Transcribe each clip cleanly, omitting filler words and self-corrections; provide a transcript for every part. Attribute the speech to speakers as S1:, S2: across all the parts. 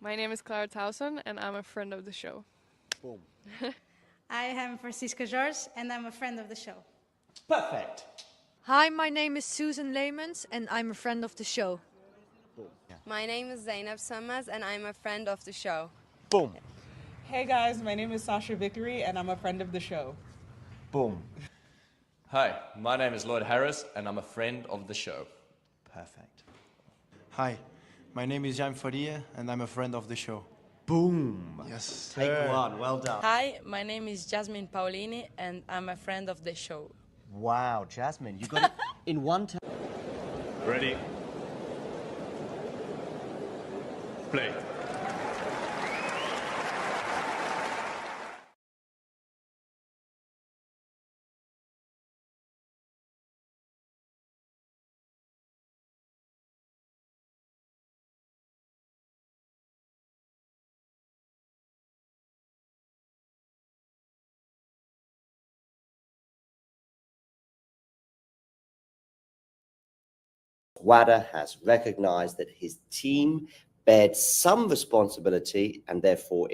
S1: My name is Clara Towson, and I'm a friend of the show.
S2: Boom.
S3: I am Francisca George, and I'm a friend of the show.
S2: Perfect.
S4: Hi, my name is Susan Leemans and I'm a friend of the show.
S2: Boom. Yeah.
S5: My name is Zainab Samas and I'm a friend of the show.
S2: Boom.
S6: Hey guys, my name is Sasha Vickery and I'm a friend of the show.
S2: Boom.
S7: Hi, my name is Lloyd Harris and I'm a friend of the show.
S2: Perfect.
S8: Hi, my name is Jan Faria and I'm a friend of the show.
S2: Boom.
S8: Yes.
S2: Take one. Well done.
S9: Hi, my name is Jasmine Paolini and I'm a friend of the show.
S2: Wow, Jasmine, you got it in one time.
S7: Ready? Play.
S10: WADA has recognized that his team bared some responsibility and therefore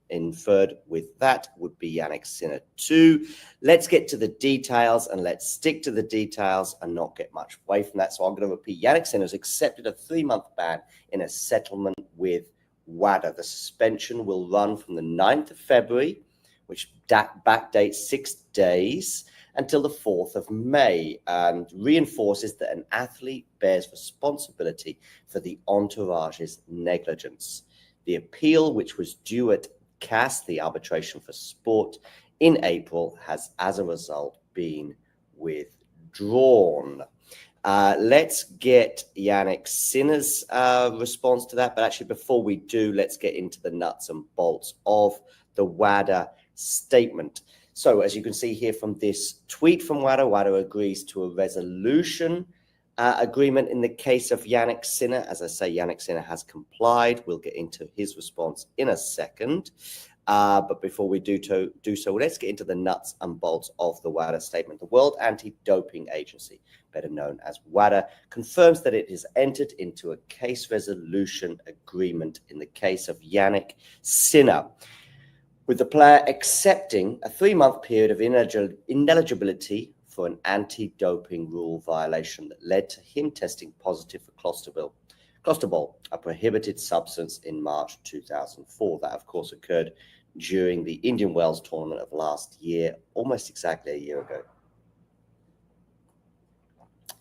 S10: inferred with that would be Jannik Sinner too. Let's get to the details and let's stick to the details and not get much away from that. So I'm going to repeat, Jannik Sinner has accepted a 3-month ban in a settlement with WADA. The suspension will run from the 9th of February, which backdates 6 days, until the 4th of May, and reinforces that an athlete bears responsibility for the entourage's negligence. The appeal, which was due at CAS, the Arbitration for Sport, in April, has as a result been withdrawn. Let's get Jannik Sinner's response to that. But actually, before we do, let's get into the nuts and bolts of the WADA statement. So as you can see here from this tweet from WADA, WADA agrees to a resolution agreement in the case of Jannik Sinner. As I say, Jannik Sinner has complied. We'll get into his response in a second. But before we do so, let's get into the nuts and bolts of the WADA statement. The World Anti-Doping Agency, better known as WADA, confirms that it has entered into a case resolution agreement in the case of Jannik Sinner, with the player accepting a 3-month period of ineligibility for an anti-doping rule violation that led to him testing positive for clostebol, a prohibited substance, in March 2004. That, of course, occurred during the Indian Wells tournament of last year, almost exactly a year ago.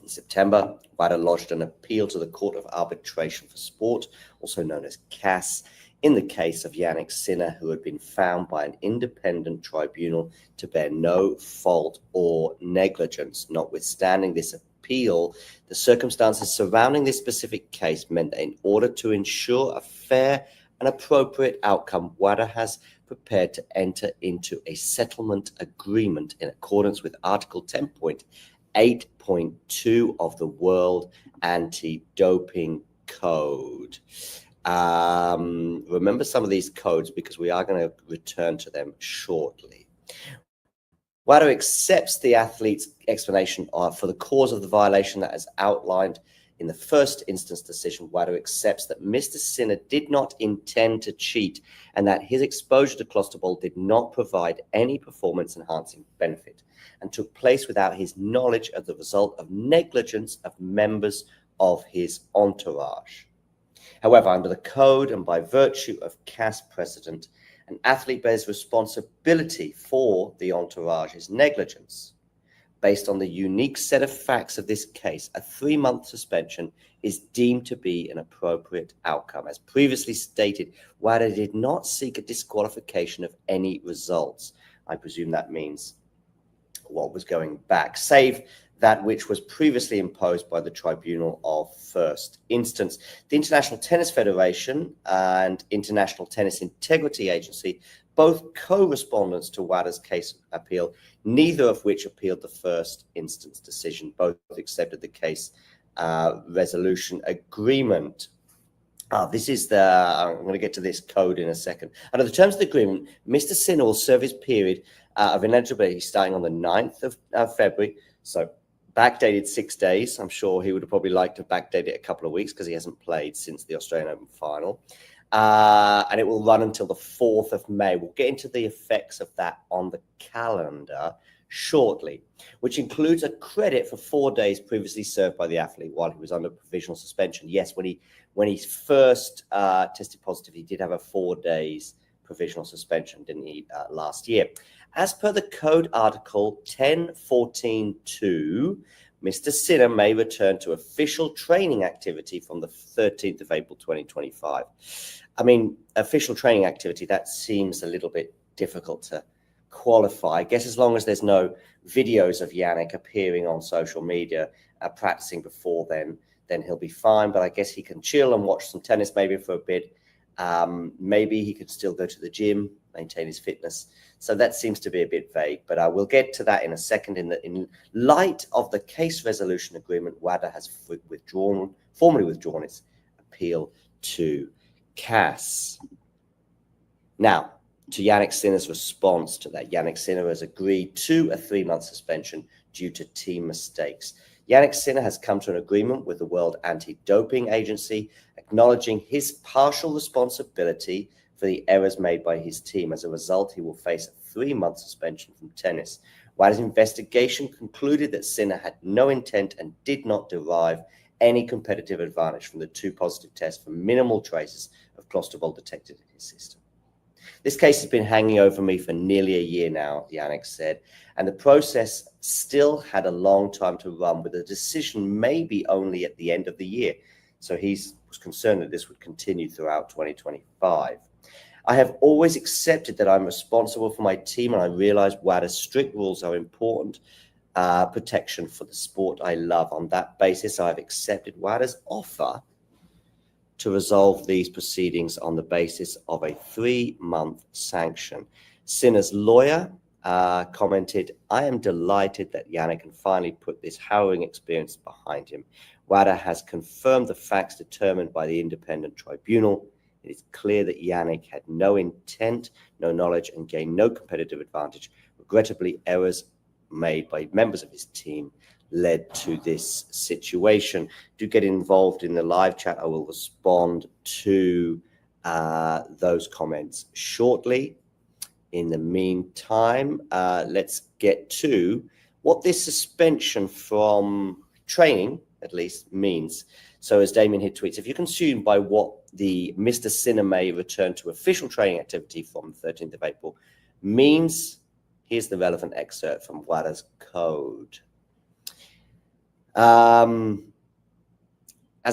S10: In September, WADA lodged an appeal to the Court of Arbitration for Sport, also known as CAS, in the case of Jannik Sinner, who had been found by an independent tribunal to bear no fault or negligence. Notwithstanding this appeal, the circumstances surrounding this specific case meant that in order to ensure a fair and appropriate outcome, WADA has prepared to enter into a settlement agreement in accordance with Article 10.8.2 of the World Anti-Doping Code. Remember some of these codes because we are going to return to them shortly. WADA accepts the athlete's explanation for the cause of the violation that is outlined in the first instance decision. WADA accepts that Mr. Sinner did not intend to cheat and that his exposure to clostebol did not provide any performance-enhancing benefit and took place without his knowledge of the result of negligence of members of his entourage. However, under the code and by virtue of CAS precedent, an athlete bears responsibility for the entourage's negligence. Based on the unique set of facts of this case, a 3-month suspension is deemed to be an appropriate outcome. As previously stated, WADA did not seek a disqualification of any results. I presume that means what was going back, save that which was previously imposed by the Tribunal of First Instance. The International Tennis Federation and International Tennis Integrity Agency, both co-respondents to WADA's case appeal, neither of which appealed the first instance decision. Both accepted the case resolution agreement. This is I'm going to get to this code in a second. Under the terms of the agreement, Mr. Sinner will serve his period of ineligibility starting on the 9th of February. So backdated 6 days. I'm sure he would have probably liked to backdate it a couple of weeks because he hasn't played since the Australian Open final. and it will run until the 4th of May. We'll get into the effects of that on the calendar shortly, which includes a credit for 4 days previously served by the athlete while he was under provisional suspension. Yes, when he first tested positive, he did have a 4 days provisional suspension, didn't he, last year? As per the code article 10.14.2, Mr. Sinner may return to official training activity from the 13th of April 2025. I mean, official training activity, that seems a little bit difficult to qualify. I guess as long as there's no videos of Jannik appearing on social media practicing before then he'll be fine. But I guess he can chill and watch some tennis maybe for a bit. Maybe he could still go to the gym, maintain his fitness. So that seems to be a bit vague, but we'll get to that in a second. In light of the case resolution agreement, WADA has formally withdrawn its appeal to CAS. Now, to Jannik Sinner's response to that, Jannik Sinner has agreed to a 3-month suspension due to team mistakes. Jannik Sinner has come to an agreement with the World Anti-Doping Agency, acknowledging his partial responsibility for the errors made by his team. As a result, he will face a 3-month suspension from tennis. WADA's investigation concluded that Sinner had no intent and did not derive any competitive advantage from the 2 positive tests for minimal traces of clostrobol detected in his system. This case has been hanging over me for nearly a year now, Jannik said, and the process still had a long time to run, with a decision maybe only at the end of the year. So he was concerned that this would continue throughout 2025. I have always accepted that I'm responsible for my team, and I realize WADA's strict rules are important protection for the sport I love. On that basis, I've accepted WADA's offer to resolve these proceedings on the basis of a 3-month sanction. Sinner's lawyer commented, I am delighted that Jannik can finally put this harrowing experience behind him. WADA has confirmed the facts determined by the independent tribunal. It is clear that Jannik had no intent, no knowledge, and gained no competitive advantage. Regrettably, errors made by members of his team led to this situation. Do get involved in the live chat. I will respond to those comments shortly. In the meantime, let's get to what this suspension from training, at least, means. So as Damien here tweets, if you're consumed by what the Mr. Sinner may return to official training activity from the 13th of April means, here's the relevant excerpt from WADA's code. As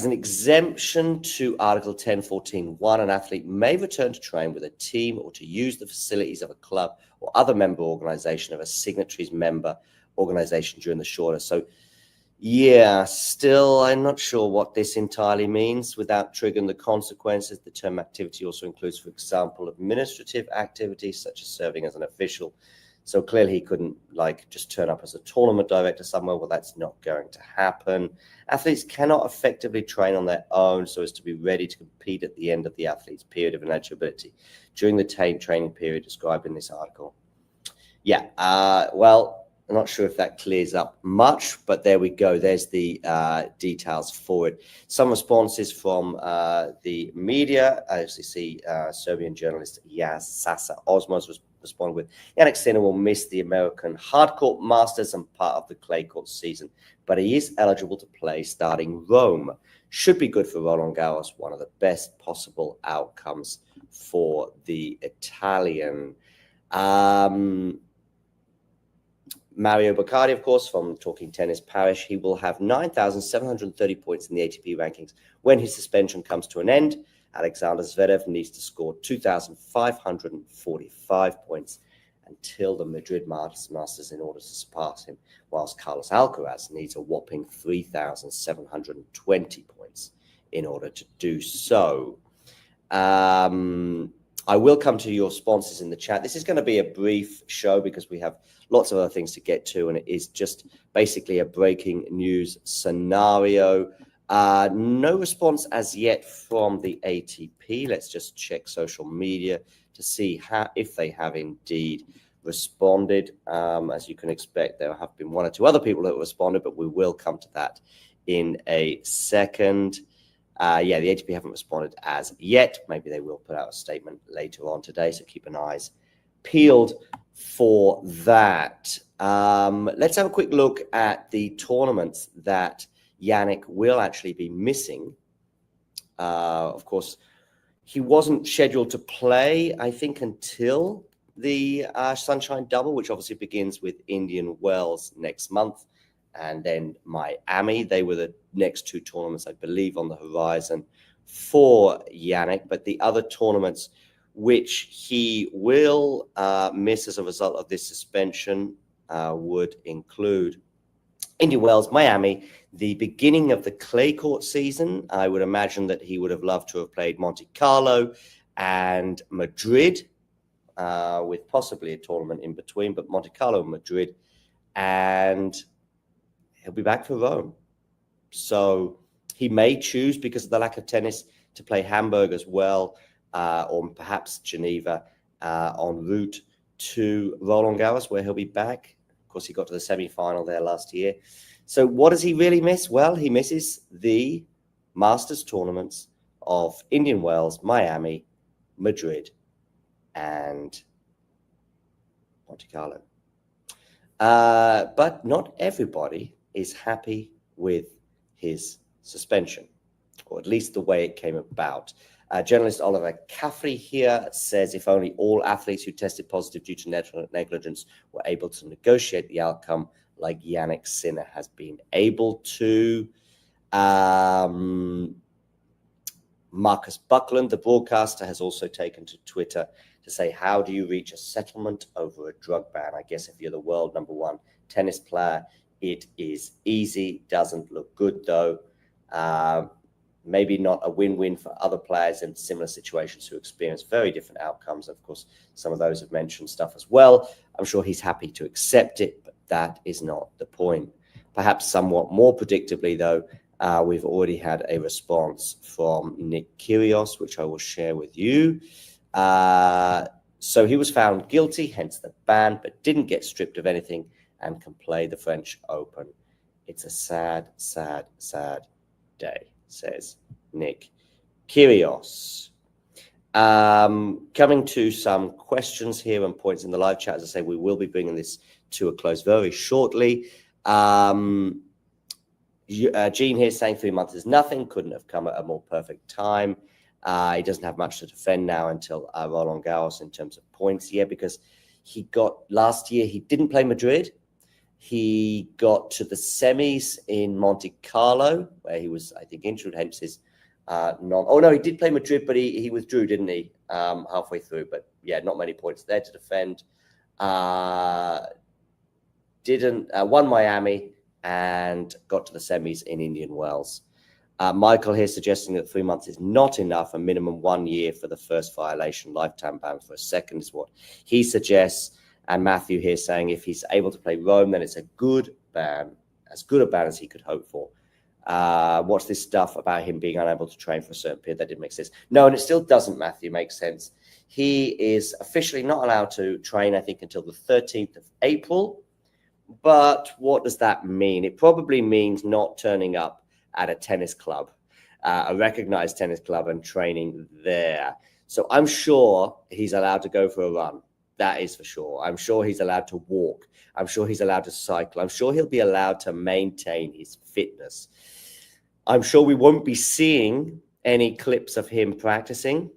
S10: an exemption to Article 10.14.1, an athlete may return to train with a team or to use the facilities of a club or other member organization of a signatory's member organization during the shorter. So, yeah, still, I'm not sure what this entirely means without triggering the consequences. The term activity also includes, for example, administrative activities such as serving as an official. So clearly he couldn't just turn up as a tournament director somewhere. Well, that's not going to happen. Athletes cannot effectively train on their own so as to be ready to compete at the end of the athlete's period of eligibility during the training period described in this article. Yeah, well, I'm not sure if that clears up much, but there we go. There's the details for it. Some responses from the media. As you see, Serbian journalist Sasa Osmos responded with, Jannik Sinner will miss the American hardcourt masters and part of the clay court season, but he is eligible to play starting Rome. Should be good for Roland Garros, one of the best possible outcomes for the Italian. Mario Baccardi, of course, from Talking Tennis Paris, he will have 9,730 points in the ATP rankings when his suspension comes to an end. Alexander Zverev needs to score 2,545 points until the Madrid Masters in order to surpass him, whilst Carlos Alcaraz needs a whopping 3,720 points in order to do so. I will come to your sponsors in the chat. This is going to be a brief show because we have lots of other things to get to, and it is just basically a breaking news scenario. No response as yet from the ATP. Let's just check social media to see if they have indeed responded. As you can expect, there have been 1 or 2 other people that responded, but we will come to that in a second. Yeah, the ATP haven't responded as yet. Maybe they will put out a statement later on today, so keep an eyes peeled for that. Let's have a quick look at the tournaments that Yannick will actually be missing. Of course, he wasn't scheduled to play, I think, until the Sunshine Double, which obviously begins with Indian Wells next month, and then Miami. They were the next two tournaments, I believe, on the horizon for Yannick. But the other tournaments which he will miss as a result of this suspension would include Indian Wells, Miami, the beginning of the clay court season. I would imagine that he would have loved to have played Monte Carlo and Madrid, with possibly a tournament in between, but Monte Carlo and Madrid, and he'll be back for Rome. So he may choose, because of the lack of tennis, to play Hamburg as well, or perhaps Geneva, en route to Roland Garros, where he'll be back. Of course, he got to the semi-final there last year. So what does he really miss? Well, he misses the Masters tournaments of Indian Wells, Miami, Madrid, and Monte Carlo. But not everybody is happy with his suspension, or at least the way it came about. Journalist Oliver Caffrey here says if only all athletes who tested positive due to negligence were able to negotiate the outcome like Yannick Sinner has been able to. Marcus Buckland, the broadcaster, has also taken to Twitter to say, how do you reach a settlement over a drug ban? I guess if you're the world #1 tennis player, it is easy. Doesn't look good, though. Maybe not a win-win for other players in similar situations who experience very different outcomes. Of course, some of those have mentioned stuff as well. I'm sure he's happy to accept it, but that is not the point. Perhaps somewhat more predictably, though, we've already had a response from Nick Kyrgios, which I will share with you. So he was found guilty, hence the ban, but didn't get stripped of anything and can play the French Open. It's a sad, sad, sad day, says Nick Kyrgios. Coming to some questions here and points in the live chat. As I say, we will be bringing this to a close very shortly. Gene here saying 3 months is nothing, couldn't have come at a more perfect time. He doesn't have much to defend now until Roland Garros in terms of points. Yeah, because he got last year, he didn't play Madrid. He got to the semis in Monte Carlo, where he was, I think, injured, hence his Oh, no, he did play Madrid, but he withdrew, didn't he, halfway through. But, yeah, not many points there to defend. Won Miami and got to the semis in Indian Wells. Michael here suggesting that 3 months is not enough, a minimum 1 year for the first violation, lifetime ban for a second is what he suggests. And Matthew here saying if he's able to play Rome, then it's a good ban, as good a ban as he could hope for. What's this stuff about him being unable to train for a certain period? That didn't make sense. No, and it still doesn't, Matthew, make sense. He is officially not allowed to train, I think, until the 13th of April. But what does that mean? It probably means not turning up at a tennis club, a recognized tennis club, and training there. So I'm sure he's allowed to go for a run. That is for sure. I'm sure he's allowed to walk. I'm sure he's allowed to cycle. I'm sure he'll be allowed to maintain his fitness. I'm sure we won't be seeing any clips of him practicing.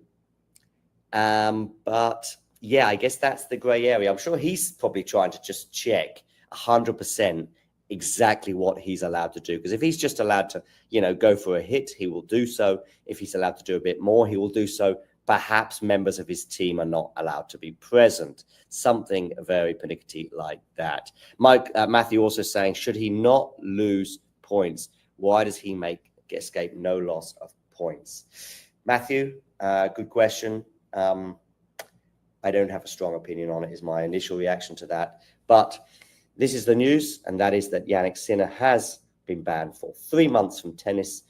S10: But yeah, I guess that's the gray area. I'm sure he's probably trying to just check 100% exactly what he's allowed to do. Because if he's just allowed to, go for a hit, he will do so. If he's allowed to do a bit more, he will do so. Perhaps members of his team are not allowed to be present. Something very pernickety like that. Matthew also saying, should he not lose points, why does he escape no loss of points? Matthew, good question. I don't have a strong opinion on it, is my initial reaction to that. But this is the news, and that is that Yannick Sinner has been banned for 3 months from tennis.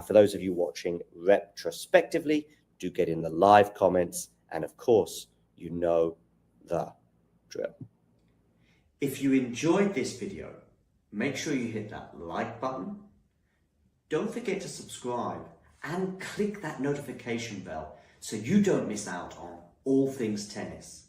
S10: For those of you watching retrospectively, do get in the live comments. And of course, you know the drill.
S2: If you enjoyed this video, make sure you hit that like button. Don't forget to subscribe and click that notification bell so you don't miss out on all things tennis.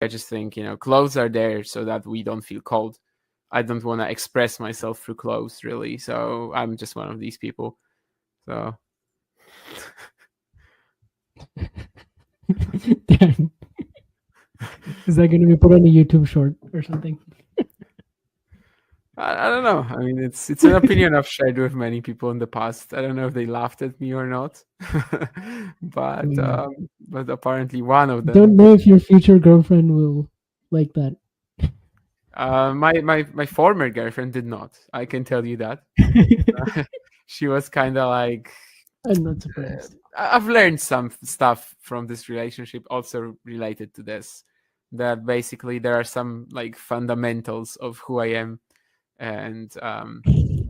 S11: I just think, clothes are there so that we don't feel cold. I don't want to express myself through clothes, really. So I'm just one of these people. So.
S12: Damn. Is that going to be put on a YouTube short or something?
S11: I don't know. I mean, it's an opinion I've shared with many people in the past. I don't know if they laughed at me or not, but apparently one of them.
S12: Don't know if your future girlfriend will like that.
S11: My former girlfriend did not. I can tell you that. She was kind of like.
S12: I'm not surprised.
S11: I've learned some stuff from this relationship, also related to this. That basically there are some like fundamentals of who I am. And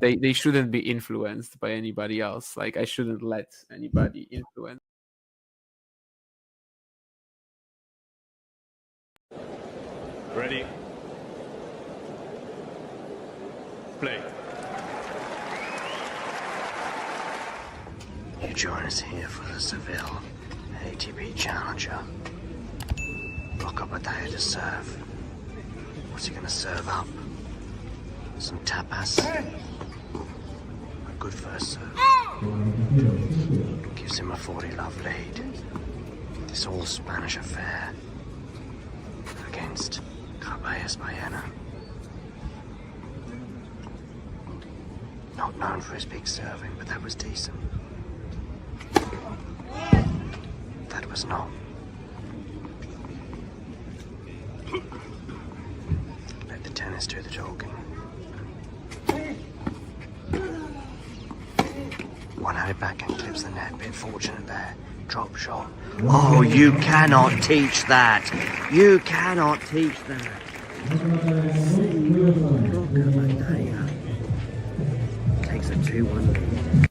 S11: they shouldn't be influenced by anybody else. Like, I shouldn't let anybody influence.
S13: Ready? Play.
S14: You join us here for the Seville ATP Challenger. Rocco Badaya to serve. What's he going to serve up? Some tapas. A good first serve. Gives him a 40-love lead. This all Spanish affair against Cabellas Baena. Not known for his big serving, but that was decent. That was not. Let the tennis do the talking. One-handed backhand clips the net. Bit fortunate there. Drop shot. Oh, you cannot teach that. You cannot teach that. Takes a 2-1 lead.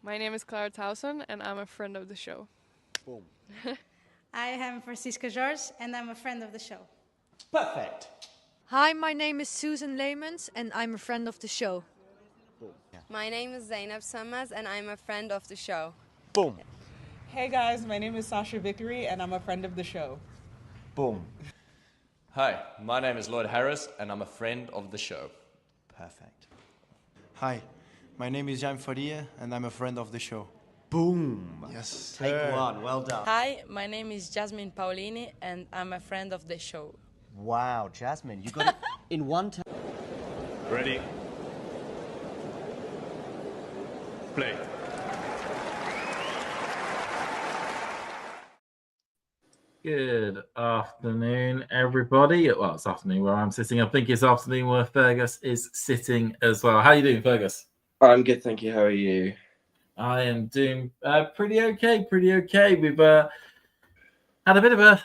S1: My name is Clara Towson, and I'm a friend of the show.
S8: Boom.
S3: I am Francisca George, and I'm a friend of the show.
S2: Perfect.
S4: Hi, my name is Susan Leemans, and I'm a friend of the show.
S5: My name is Zainab Sammaz, and I'm a friend of the show.
S8: Boom.
S6: Hey guys, my name is Sasha Vickery, and I'm a friend of the show.
S8: Boom.
S7: Hi, my name is Lloyd Harris, and I'm a friend of the show.
S8: Perfect. Hi, my name is Jaime Faria, and I'm a friend of the show.
S14: Boom.
S8: Yes.
S14: Take one. Well done.
S9: Hi, my name is Jasmine Paolini, and I'm a friend of the show.
S14: Wow, Jasmine, you got it in one time.
S13: Ready? Play.
S15: Good afternoon, everybody. Well, it's afternoon where I'm sitting. I think it's afternoon where Fergus is sitting as well. How are you doing, Fergus?
S16: I'm good, thank you. How are you?
S15: I am doing pretty okay. We've had a bit of a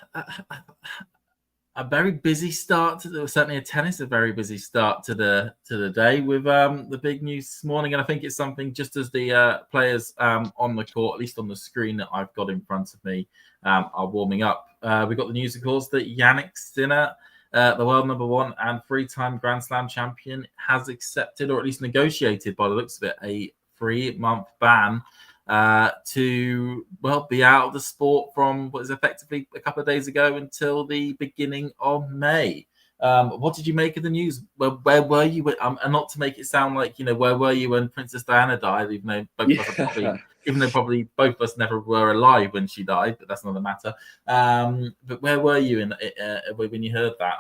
S15: very busy start to certainly a tennis, a very busy start to the day with the big news this morning, and I think it's something just as the players on the court, at least on the screen that I've got in front of me, are warming up. We got the news, of course, that Jannik Sinner, the world number one and three-time Grand Slam champion, has accepted, or at least negotiated by the looks of it, a 3-month ban to be out of the sport from what is effectively a couple of days ago until the beginning of May. What did you make of the news? Where were you? And not to make it sound like, where were you when Princess Diana died? Even though probably both of us never were alive when she died, but that's another matter. But where were you when you heard that?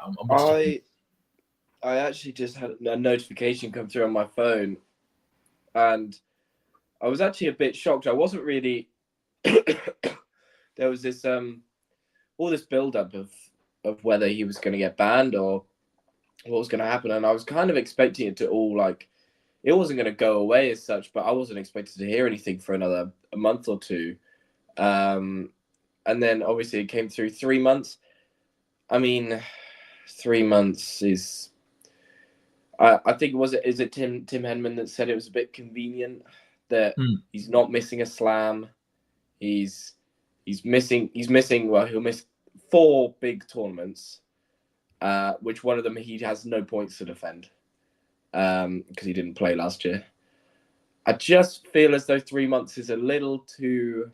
S16: I actually just had a notification come through on my phone, and I was actually a bit shocked. I wasn't really. There was this all this build-up of whether he was going to get banned or what was going to happen, and I was kind of expecting it to all it wasn't going to go away as such, but I wasn't expected to hear anything for a month or two, and then obviously it came through 3 months. I mean, 3 months is. I think is it Tim Henman that said it was a bit convenient that he's not missing a slam. He's missing. Well, he'll miss 4 big tournaments, which one of them he has no points to defend because he didn't play last year. I just feel as though 3 months is a little too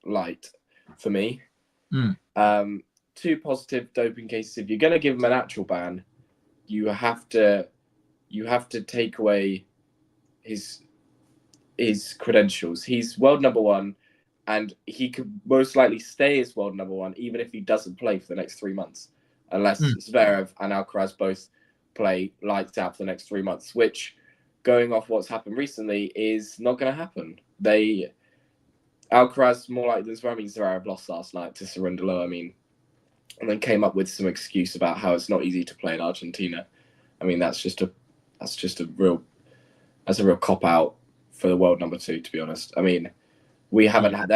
S16: light for me. 2 positive doping cases. If you're going to give him an actual ban, you have to take away his credentials. He's world number one, and he could most likely stay as world number one even if he doesn't play for the next 3 months, unless Zverev and Alcaraz both play lights out for the next 3 months, which, going off what's happened recently, is not going to happen. Alcaraz more likely than Zverev lost last night to Cerundolo, and then came up with some excuse about how it's not easy to play in Argentina. That's a real cop out for the world number 2, to be honest. There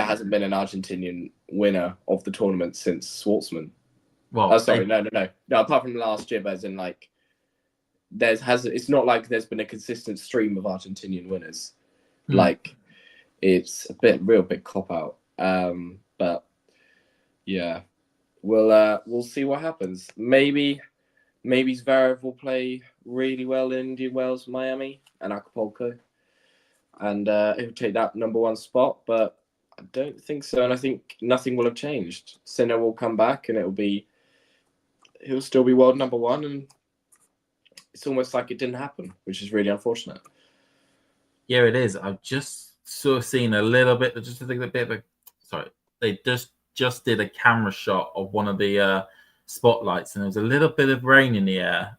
S16: hasn't been an Argentinian winner of the tournament since Schwartzman. No. Apart from last year, but as in it's not like there's been a consistent stream of Argentinian winners. It's a real big cop out. But yeah, we'll see what happens. Maybe Zverev will play really well in Indian Wells, Miami, and Acapulco, and he'll take that number 1 spot. But I don't think so, and I think nothing will have changed. Sinner will come back, and he'll still be world number 1, and it's almost like it didn't happen, which is really unfortunate.
S15: Yeah, it is. I've just sort of seen a little bit. They just did a camera shot of one of the spotlights, and there was a little bit of rain in the air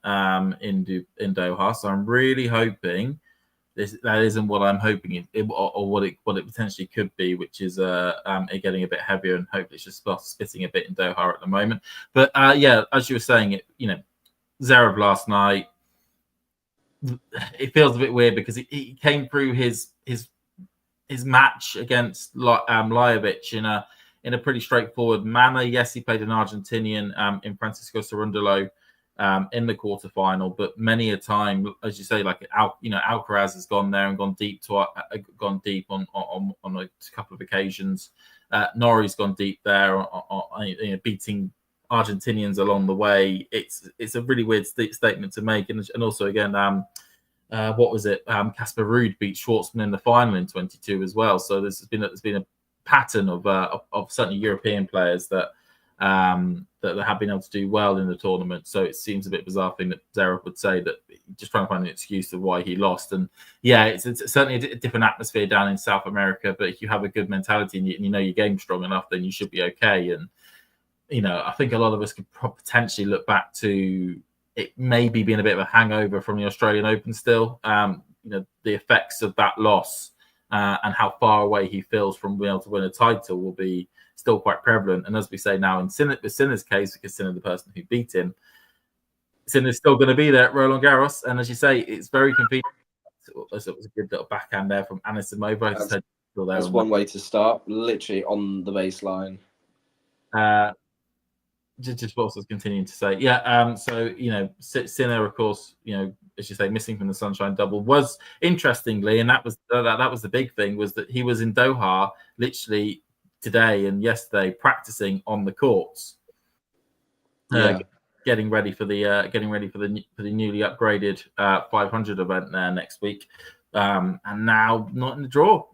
S15: in Doha. So I'm really hoping that isn't what I'm hoping or what it potentially could be, which is it getting a bit heavier, and hopefully it's just spitting a bit in Doha at the moment. But as you were saying, Zverev last night, it feels a bit weird because he came through his match against Lajovic in a pretty straightforward manner. Yes, he played an Argentinian in Francisco Cerundolo in the quarterfinal, but many a time, as you say, Alcaraz has gone there and gone deep on a couple of occasions. Norrie's gone deep there, beating Argentinians along the way. It's a really weird statement to make, and also again, what was it? Casper Ruud beat Schwartzman in the final in 22 as well. So there's been a pattern of certainly European players that have been able to do well in the tournament. So it seems a bit bizarre thing that Zverev would say that just trying to find an excuse of why he lost. And yeah, it's certainly a different atmosphere down in South America. But if you have a good mentality and you know your game's strong enough, then you should be okay. And I think a lot of us could potentially look back to it maybe being a bit of a hangover from the Australian Open still. The effects of that loss and how far away he feels from being able to win a title will be still quite prevalent. And as we say now, in Sinner's case, because Sinner, the person who beat him, Sinner's still going to be there at Roland Garros. And as you say, it's very convenient. It was a good little backhand there from Anisimova.
S16: That's one way to start, literally on the baseline.
S15: Just what I was continuing to say. Yeah, so, Sinner, of course, as you say, missing from the Sunshine Double was interestingly, and that was the big thing, was that he was in Doha literally today and yesterday practicing on the courts. Getting ready for the newly upgraded 500 event there next week, and now not in the draw.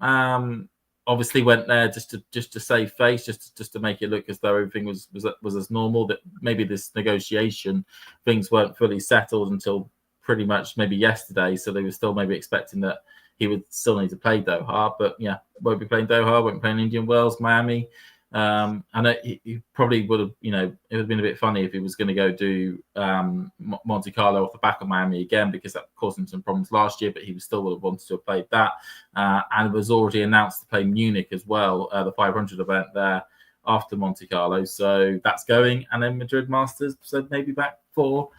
S15: Obviously went there just to save face, just to make it look as though everything was as normal. That maybe this negotiation things weren't fully settled until pretty much maybe yesterday, so they were still maybe expecting that he would still need to play Doha. But yeah, won't be playing Doha, won't be playing Indian Wells, Miami. I know he probably would have, it would have been a bit funny if he was going to go do Monte Carlo off the back of Miami again, because that caused him some problems last year, but he still would have wanted to have played that. And was already announced to play Munich as well, the 500 event there after Monte Carlo. So that's going. And then Madrid Masters, so maybe back for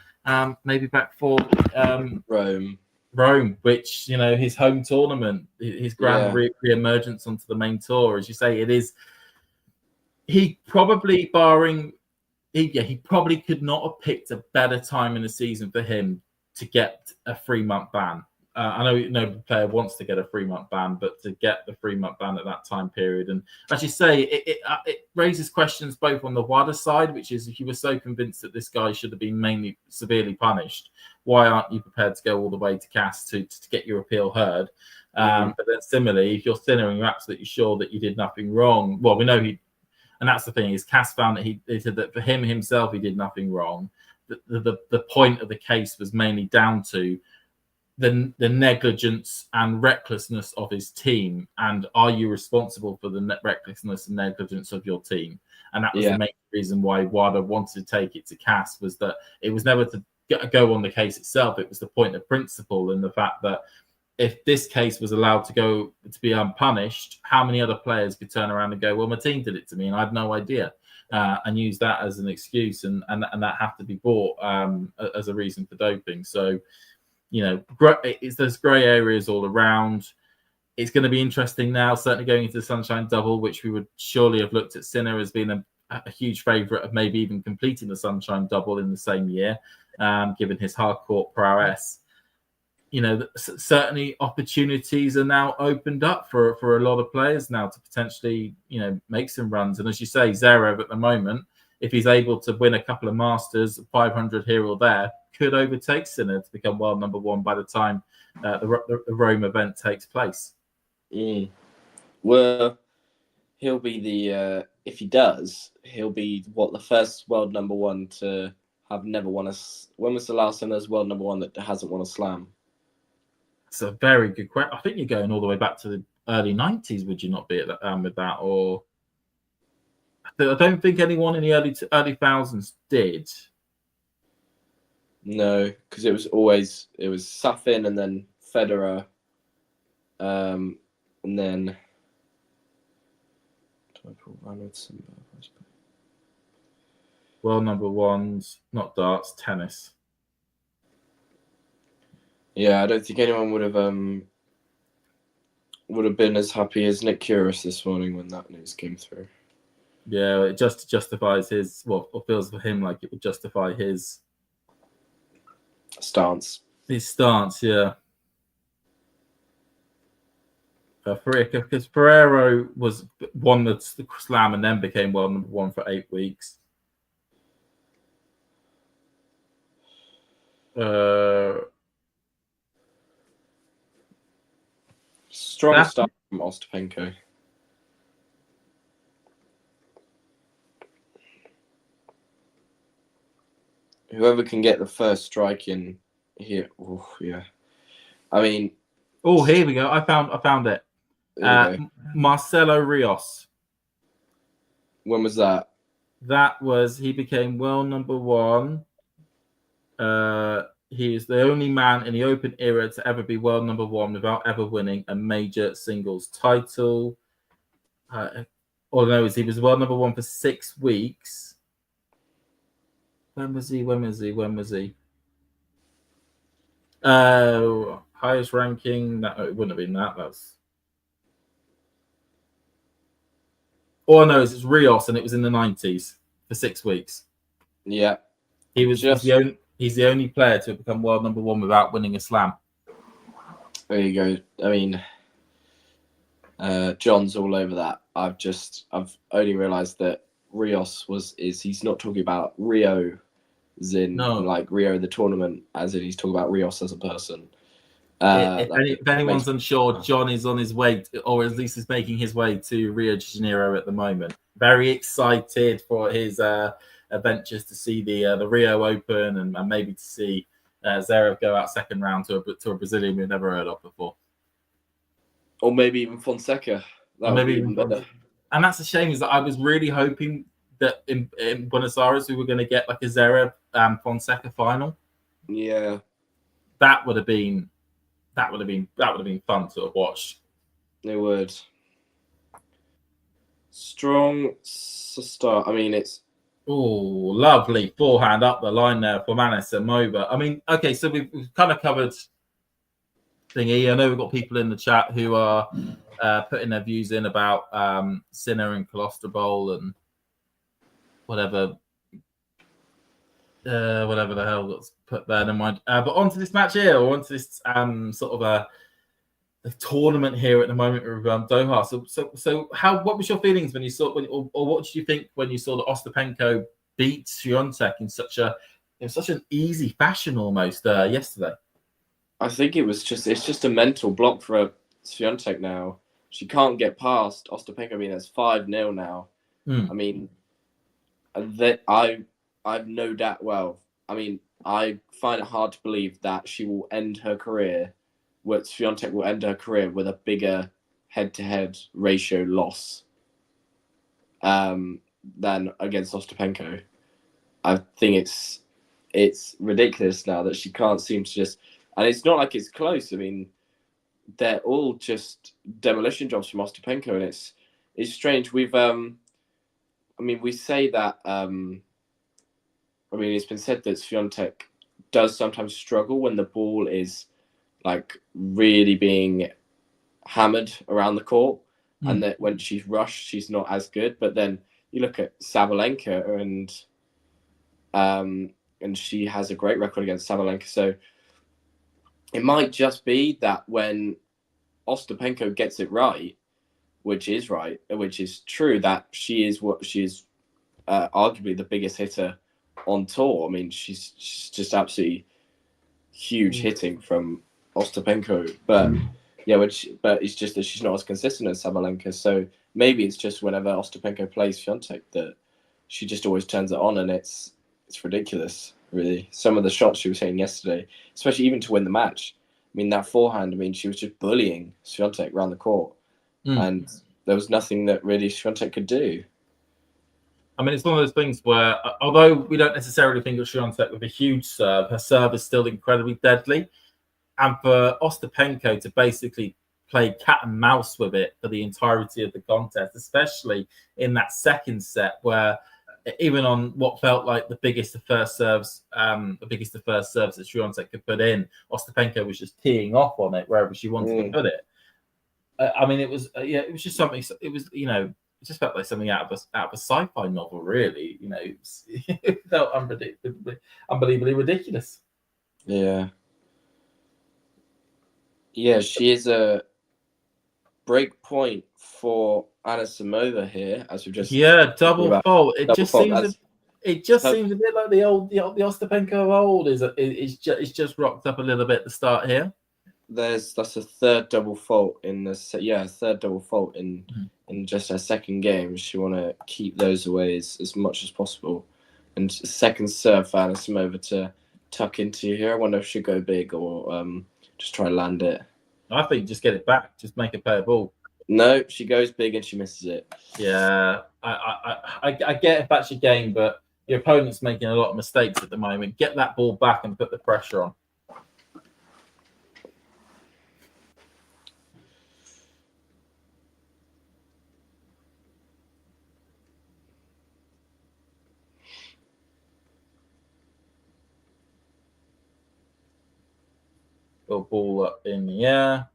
S15: Rome, which, his home tournament, his grand re-emergence onto the main tour. As you say, it is. He probably, he probably could not have picked a better time in the season for him to get a 3-month ban. I know no player wants to get a 3-month ban, but to get the 3-month ban at that time period, and as you say, it raises questions both on the WADA side, which is, if you were so convinced that this guy should have been mainly severely punished, why aren't you prepared to go all the way to CAS to get your appeal heard? But then similarly, if you're Sinner and you're absolutely sure that you did nothing wrong, well, we know he. And that's the thing, is CAS found that he said that for him himself, he did nothing wrong. The point of the case was mainly down to the negligence and recklessness of his team. And are you responsible for the recklessness and negligence of your team? And that was the main reason why WADA wanted to take it to CAS, was that it was never to go on the case itself. It was the point of principle, and the fact that if this case was allowed to be unpunished, how many other players could turn around and go, well, my team did it to me and I had no idea, and use that as an excuse, and that have to be brought as a reason for doping. So, there's grey areas all around. It's going to be interesting now, certainly going into the Sunshine Double, which we would surely have looked at Sinner as being a huge favourite of maybe even completing the Sunshine Double in the same year, given his hard-court prowess. Certainly opportunities are now opened up for a lot of players now to potentially, make some runs. And as you say, Zverev at the moment, if he's able to win a couple of Masters, 500 here or there, could overtake Sinner to become world number one by the time the Rome event takes place.
S16: Well, he'll be the, if he does, he'll be the first world number one to have never won when was the last time there was world number one that hasn't won a slam?
S15: It's a very good question. I think you're going all the way back to the early 90s, would you not be at that, with that? Or I don't think anyone in the early thousands did.
S16: No, because it was Safin and then Federer, and then
S15: world number ones, not darts, tennis.
S16: Yeah, I don't think anyone would have been as happy as Nick Kyrgios this morning when that news came through.
S15: Yeah, it just justifies his, or feels for him like it would justify his
S16: stance.
S15: Yeah. Because Ferrero won the slam and then became world number one for 8 weeks.
S16: Strong start from Ostapenko. Whoever can get the first strike in here. Oh, yeah. I mean.
S15: Oh, here we go. I found it. Marcelo Rios.
S16: When was that?
S15: He became world number one. He is the only man in the Open era to ever be world number one without ever winning a major singles title. All I know is he was world number one for 6 weeks. When was he? Highest ranking? No, it wouldn't have been that. That's all I know is it's Rios, and it was in the 90s for 6 weeks.
S16: Yeah,
S15: he's the only player to have become world number one without winning a slam.
S16: There you go. I mean, John's all over that. I've only realised that Rios he's not talking about Rio, as in like Rio the tournament, as in he's talking about Rios as a person.
S15: If anyone's unsure, John is on his way, or at least is making his way to Rio de Janeiro at the moment. Very excited for his adventures to see the Rio Open and maybe to see Zverev go out second round to a Brazilian we've never heard of before.
S16: Or maybe even Fonseca. That would be even better.
S15: And that's a shame, is that I was really hoping that in Buenos Aires we were going to get like a Zverev Fonseca final.
S16: Yeah,
S15: that would have been fun to have watched.
S16: It would. Strong start. I mean, it's
S15: lovely forehand up the line there for Anisimova. I mean, okay, so we've kind of covered thingy. I know we've got people in the chat who are putting their views in about Sinner and Kolostobol and whatever the hell that's put there. Never mind. But onto this match here, or onto this sort of a tournament here at the moment with Doha. So what was your feelings when you saw or what did you think when you saw that Ostapenko beat Swiatek in such an easy fashion almost yesterday?
S16: I think it's just a mental block for Swiatek now. She can't get past Ostapenko. I mean, it's 5-0 now. I mean, that I've no doubt. Well, I mean, I find it hard to believe that she will end her career. Swiatek will end her career with a bigger head-to-head ratio loss than against Ostapenko. I think it's ridiculous now that she can't seem to just. And it's not like it's close. I mean, they're all just demolition jobs from Ostapenko, and it's strange. We say that. I mean, it's been said that Swiatek does sometimes struggle when the ball is like really being hammered around the court, and that when she's rushed, she's not as good. But then you look at Sabalenka, and she has a great record against Sabalenka. So it might just be that when Ostapenko gets it right, which is true, that she is arguably the biggest hitter on tour. I mean, she's just absolutely huge hitting from Ostapenko, but it's just that she's not as consistent as Sabalenka. So maybe it's just whenever Ostapenko plays Swiatek that she just always turns it on, and it's ridiculous, really. Some of the shots she was hitting yesterday, especially even to win the match. I mean, that forehand. I mean, she was just bullying Swiatek around the court, and there was nothing that really Swiatek could do.
S15: I mean, it's one of those things where, although we don't necessarily think of Swiatek with a huge serve, her serve is still incredibly deadly. And for Ostapenko to basically play cat and mouse with it for the entirety of the contest, especially in that second set, where even on what felt like the biggest of first serves that Swiatek could put in, Ostapenko was just teeing off on it wherever she wanted to put it. I mean, it was just something. It was, it just felt like something out of a sci-fi novel, really. It felt unbelievably ridiculous.
S16: Yeah. Yeah, she is a break point for Anisimova here, as we just
S15: double fault. It just seems a bit like the Ostapenko of old. It's just rocked up a little bit at the start here.
S16: That's a third double fault in in just her second game. She want to keep those away as much as possible, and second serve for Anisimova to tuck into here. I wonder if she'll go big or just try to land it.
S15: I think just get it back. Just make it play a ball.
S16: No, she goes big and she misses it.
S15: Yeah, I get if that's your game, but your opponent's making a lot of mistakes at the moment. Get that ball back and put the pressure on. Got ball up in the air.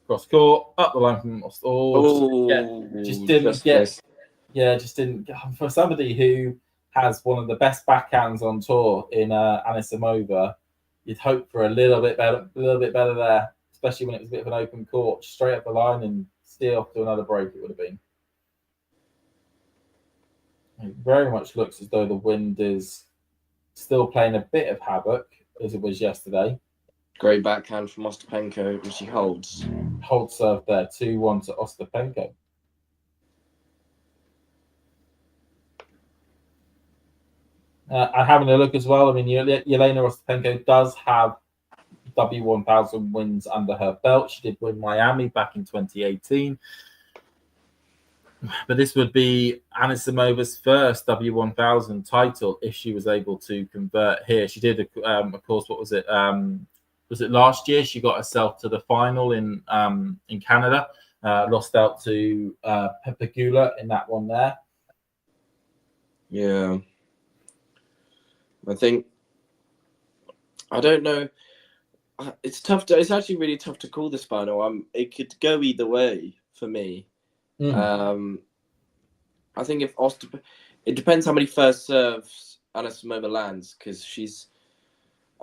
S15: Cross court, up the line from just didn't get. Yeah, just didn't. For somebody who has one of the best backhands on tour in Anisimova, you'd hope for a little bit better there, especially when it was a bit of an open court, straight up the line and steer off to another break. It would have been. It very much looks as though the wind is still playing a bit of havoc as it was yesterday.
S16: Great backhand from Ostapenko, which he holds.
S15: Hold serve there, 2-1 to Ostapenko. And having a look as well, I mean, Jelena Ostapenko does have W1000 wins under her belt. She did win Miami back in 2018. But this would be Anisimova's first W1000 title if she was able to convert here. She did, of course, what was it? Was it last year? She got herself to the final in Canada. Lost out to Pegula in that one there.
S16: Yeah. I don't know. It's tough. It's actually really tough to call this final. It could go either way for me. I think if it depends how many first serves Anisimova lands, because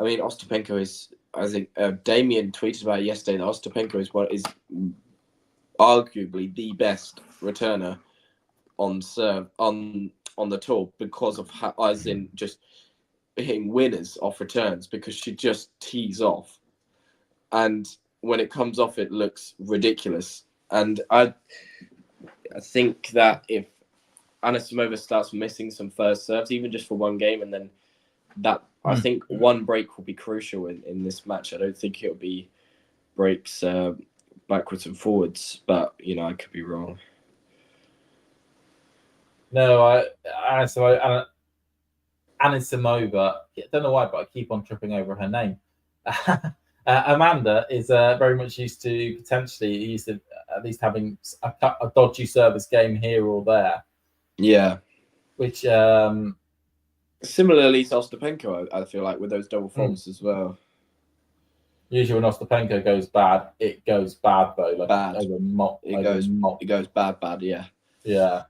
S16: Ostapenko is. I think Damien tweeted about it yesterday that Ostapenko is arguably the best returner on serve on the tour because of as in just hitting winners off returns, because she just tees off, and when it comes off, it looks ridiculous. And I think that if Anisimova starts missing some first serves, even just for one game, and then that, I think one break will be crucial in this match. I don't think it'll be breaks backwards and forwards, but I could be wrong.
S15: No, Anisimova, I don't know why, but I keep on tripping over her name. Amanda is very much used to at least having a dodgy service game here or there.
S16: Yeah.
S15: Which
S16: similarly to Ostapenko, I feel like, with those double faults as well.
S15: Usually when Ostapenko goes bad, it goes bad though. Like
S16: bad.
S15: It
S16: goes bad. Yeah.
S15: Yeah.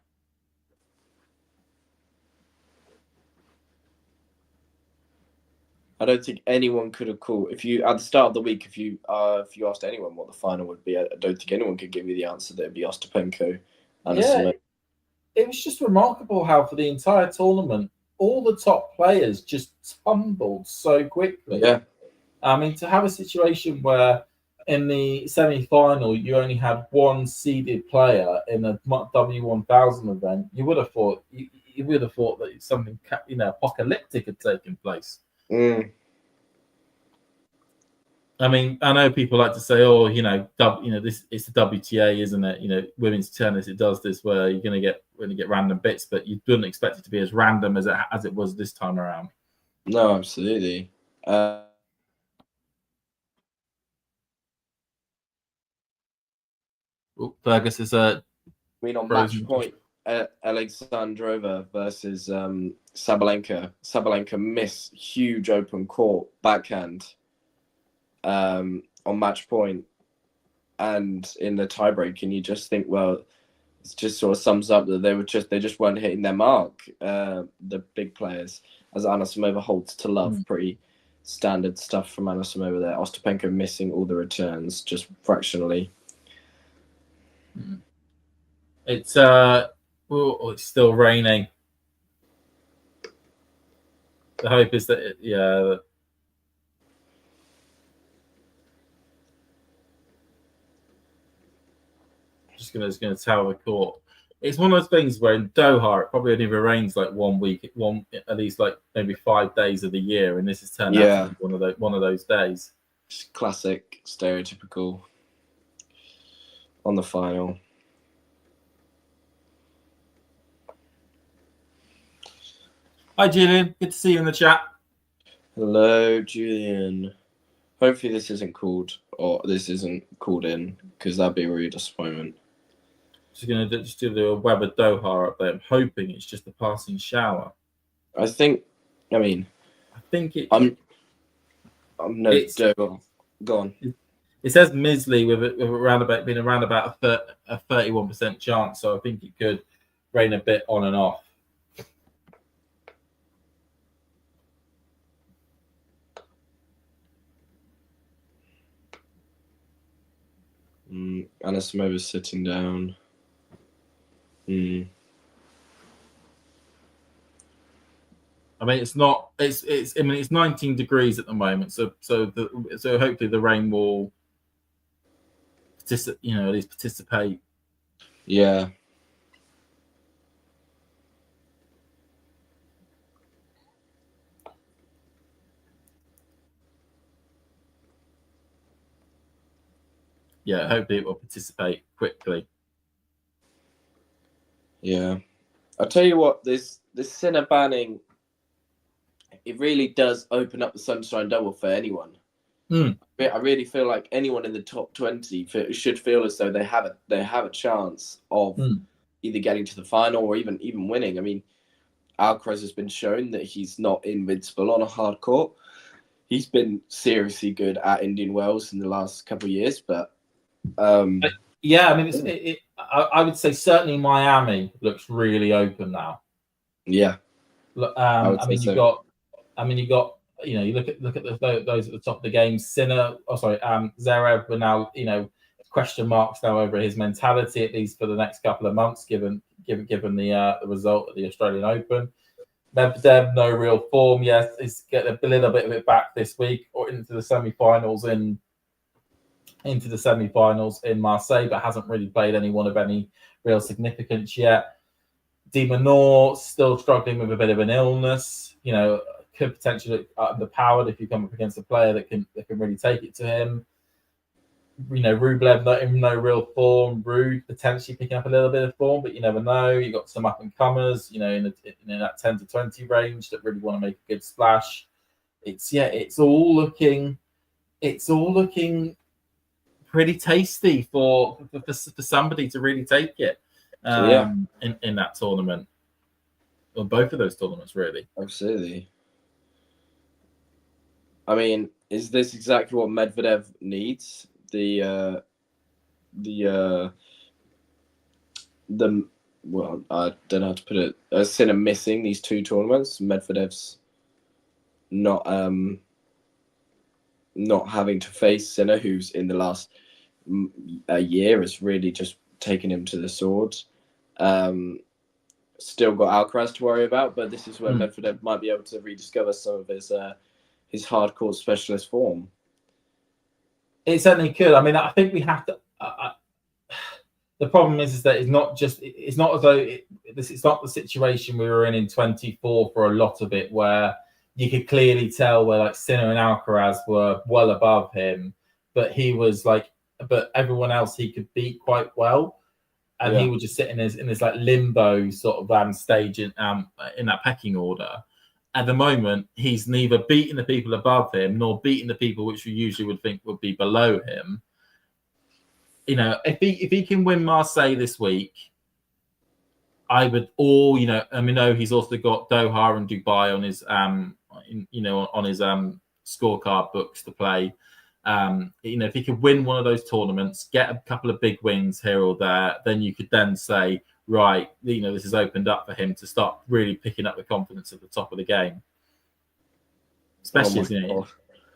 S16: I don't think anyone could have called, if you at the start of the week, if you asked anyone what the final would be, I don't think anyone could give you the answer that it'd be Ostapenko.
S15: Yeah, it was just remarkable how for the entire tournament, all the top players just tumbled so quickly.
S16: Yeah.
S15: I mean, to have a situation where in the semi-final you only had one seeded player in a W1000 event, you would have thought that something apocalyptic had taken place. I mean, I know people like to say, this it's the WTA, isn't it? Women's tennis, it does this where you're going to get random bits, but you wouldn't expect it to be as random as it was this time around.
S16: No, absolutely.
S15: Fergus is
S16: on match point, Alexandrova versus Sabalenka. Sabalenka missed huge open court backhand on match point, and in the tiebreak, and you just think, well, it just sort of sums up that they just weren't hitting their mark. The big players, as Anisimova holds to love, pretty standard stuff from Anisimova there. Ostapenko missing all the returns just fractionally.
S15: It's it's still raining. The hope is that just gonna tell the court. It's one of those things where in Doha it probably only rains like 1 week, at least like maybe 5 days of the year, and this has turned out to be one of those days.
S16: Just classic, stereotypical on the final.
S15: Hi, Julian. Good to see you in the chat.
S16: Hello, Julian. Hopefully this isn't called in, because that'd be a real disappointment.
S15: Just going to do a Weber Doha update. I'm hoping it's just a passing shower.
S16: I'm no Doha. Go on.
S15: It says Misley with around about 31% chance, so I think it could rain a bit on and off.
S16: Anisimova's sitting down.
S15: I mean, it's not. It's. I mean, it's 19 degrees at the moment, so hopefully the rain will, at least participate.
S16: Yeah.
S15: Yeah, hopefully it will participate quickly.
S16: Yeah. I'll tell you what, this Sinner banning, it really does open up the Sunshine Double for anyone. I really feel like anyone in the top 20 should feel as though they have a chance of either getting to the final or even winning. I mean, Alcaraz has been shown that he's not invincible on a hard court. He's been seriously good at Indian Wells in the last couple of years, but
S15: yeah, I mean, I would say certainly Miami looks really open now.
S16: Yeah,
S15: I mean, you got, you look at those at the top of the game. Sinner, Zverev, were now, question marks now over his mentality, at least for the next couple of months, given the result of the Australian Open. Medvedev, no real form. Yes, he's getting a little bit of it back this week or into the semi-finals in Marseille, but hasn't really played anyone of any real significance yet. De Minaur still struggling with a bit of an illness. Could potentially look underpowered if you come up against a player that can really take it to him. Rublev not in no real form. Rude potentially picking up a little bit of form, but you never know. You got some up and comers, in that 10 to 20 range that really want to make a good splash. It's all looking pretty tasty for somebody to really take it in that tournament, or both of those tournaments, really.
S16: Absolutely. I mean, is this exactly what Medvedev needs? Well, I don't know how to put it. Sinner missing these two tournaments. Medvedev's not having to face Sinner, who's in the last year has really just taken him to the swords. Still got Alcaraz to worry about, but this is where Medvedev might be able to rediscover some of his hardcore specialist form.
S15: It certainly could. I mean, I think we have to. The problem is that it's not as though it's not the situation we were in 24 for a lot of it, where you could clearly tell where like Sinner and Alcaraz were well above him, but but everyone else he could beat quite well, and he would just sit in this like limbo sort of stage in that pecking order. At the moment, he's neither beating the people above him nor beating the people which we usually would think would be below him. If he can win Marseille this week, I would he's also got Doha and Dubai on his scorecard books to play. If he could win one of those tournaments, get a couple of big wins here or there, then you could then say, right, this has opened up for him to start really picking up the confidence at the top of the game. Especially,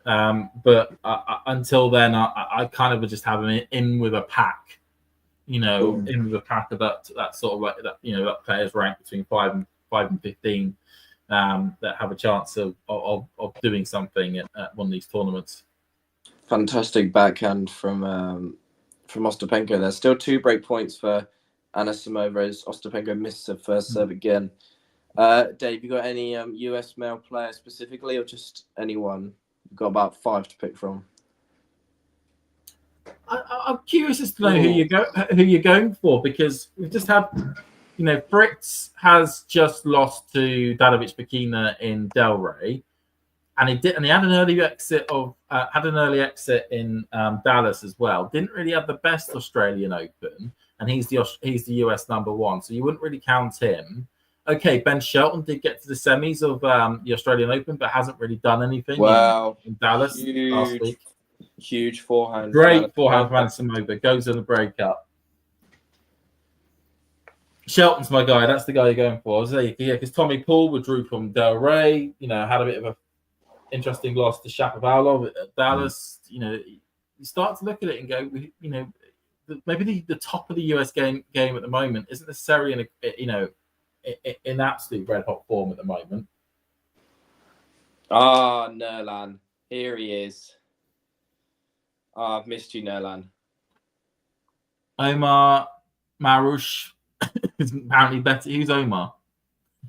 S15: but until then, I kind of would just have him in with a pack, in with a pack of that sort of like that, that players ranked between 5 and 15 that have a chance of doing something at one of these tournaments.
S16: Fantastic backhand from Ostapenko. There's still 2 break points for Anisimova as Ostapenko missed her first serve again. Dave, you got any US male player specifically, or just anyone? You've got about 5 to pick from.
S15: I'm curious as to know who you're going for, because we've just had, Fritz has just lost to Dadovic Fokina in Delray, and he had an early exit in Dallas as well. Didn't really have the best Australian Open, and he's the US number 1, so you wouldn't really count him. Okay, Ben Shelton did get to the semis of the Australian Open, but hasn't really done anything in Dallas last week.
S16: huge forehand.
S15: Great forehand for Anisimova. Goes in the breakup. Shelton's my guy. That's the guy you're going for. I was saying, yeah, because Tommy Paul withdrew from Del Rey. You know, had a bit of a interesting loss to Shapovalov at Dallas. You know, you start to look at it and go, you know, maybe the top of the US game at the moment isn't necessarily in absolute red hot form at the moment.
S16: Ah, Nerlan. Here he is. Oh, I've missed you, Nerlan.
S15: Omar Marouche is apparently better. Who's Omar?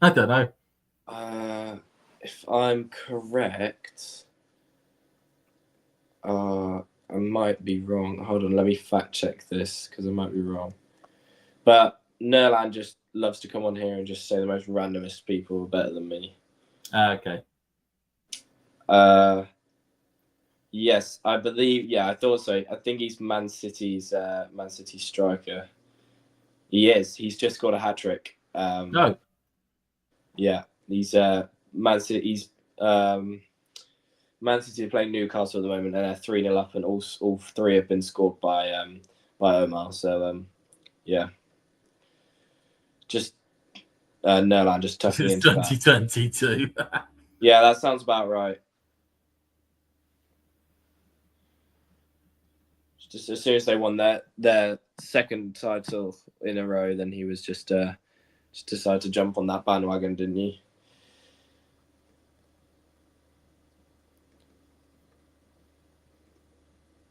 S15: I don't know.
S16: If I'm correct, I might be wrong. Hold on, let me fact check this because I might be wrong. But Nerlan just loves to come on here and just say the most randomest people are better than me.
S15: Okay.
S16: Yes, I believe. Yeah, I thought so. I think he's Man City's striker. He is. He's just got a hat trick.
S15: No.
S16: Yeah, he's Man City. He's Man City are playing Newcastle at the moment, and they're 3-0 up, and all three have been scored by Omar. So yeah, just Nerlan just tucking
S15: It's
S16: into
S15: 2022.
S16: Yeah, that sounds about right. Just as soon as they won their second title in a row, then he was just decided to jump on that bandwagon, didn't he?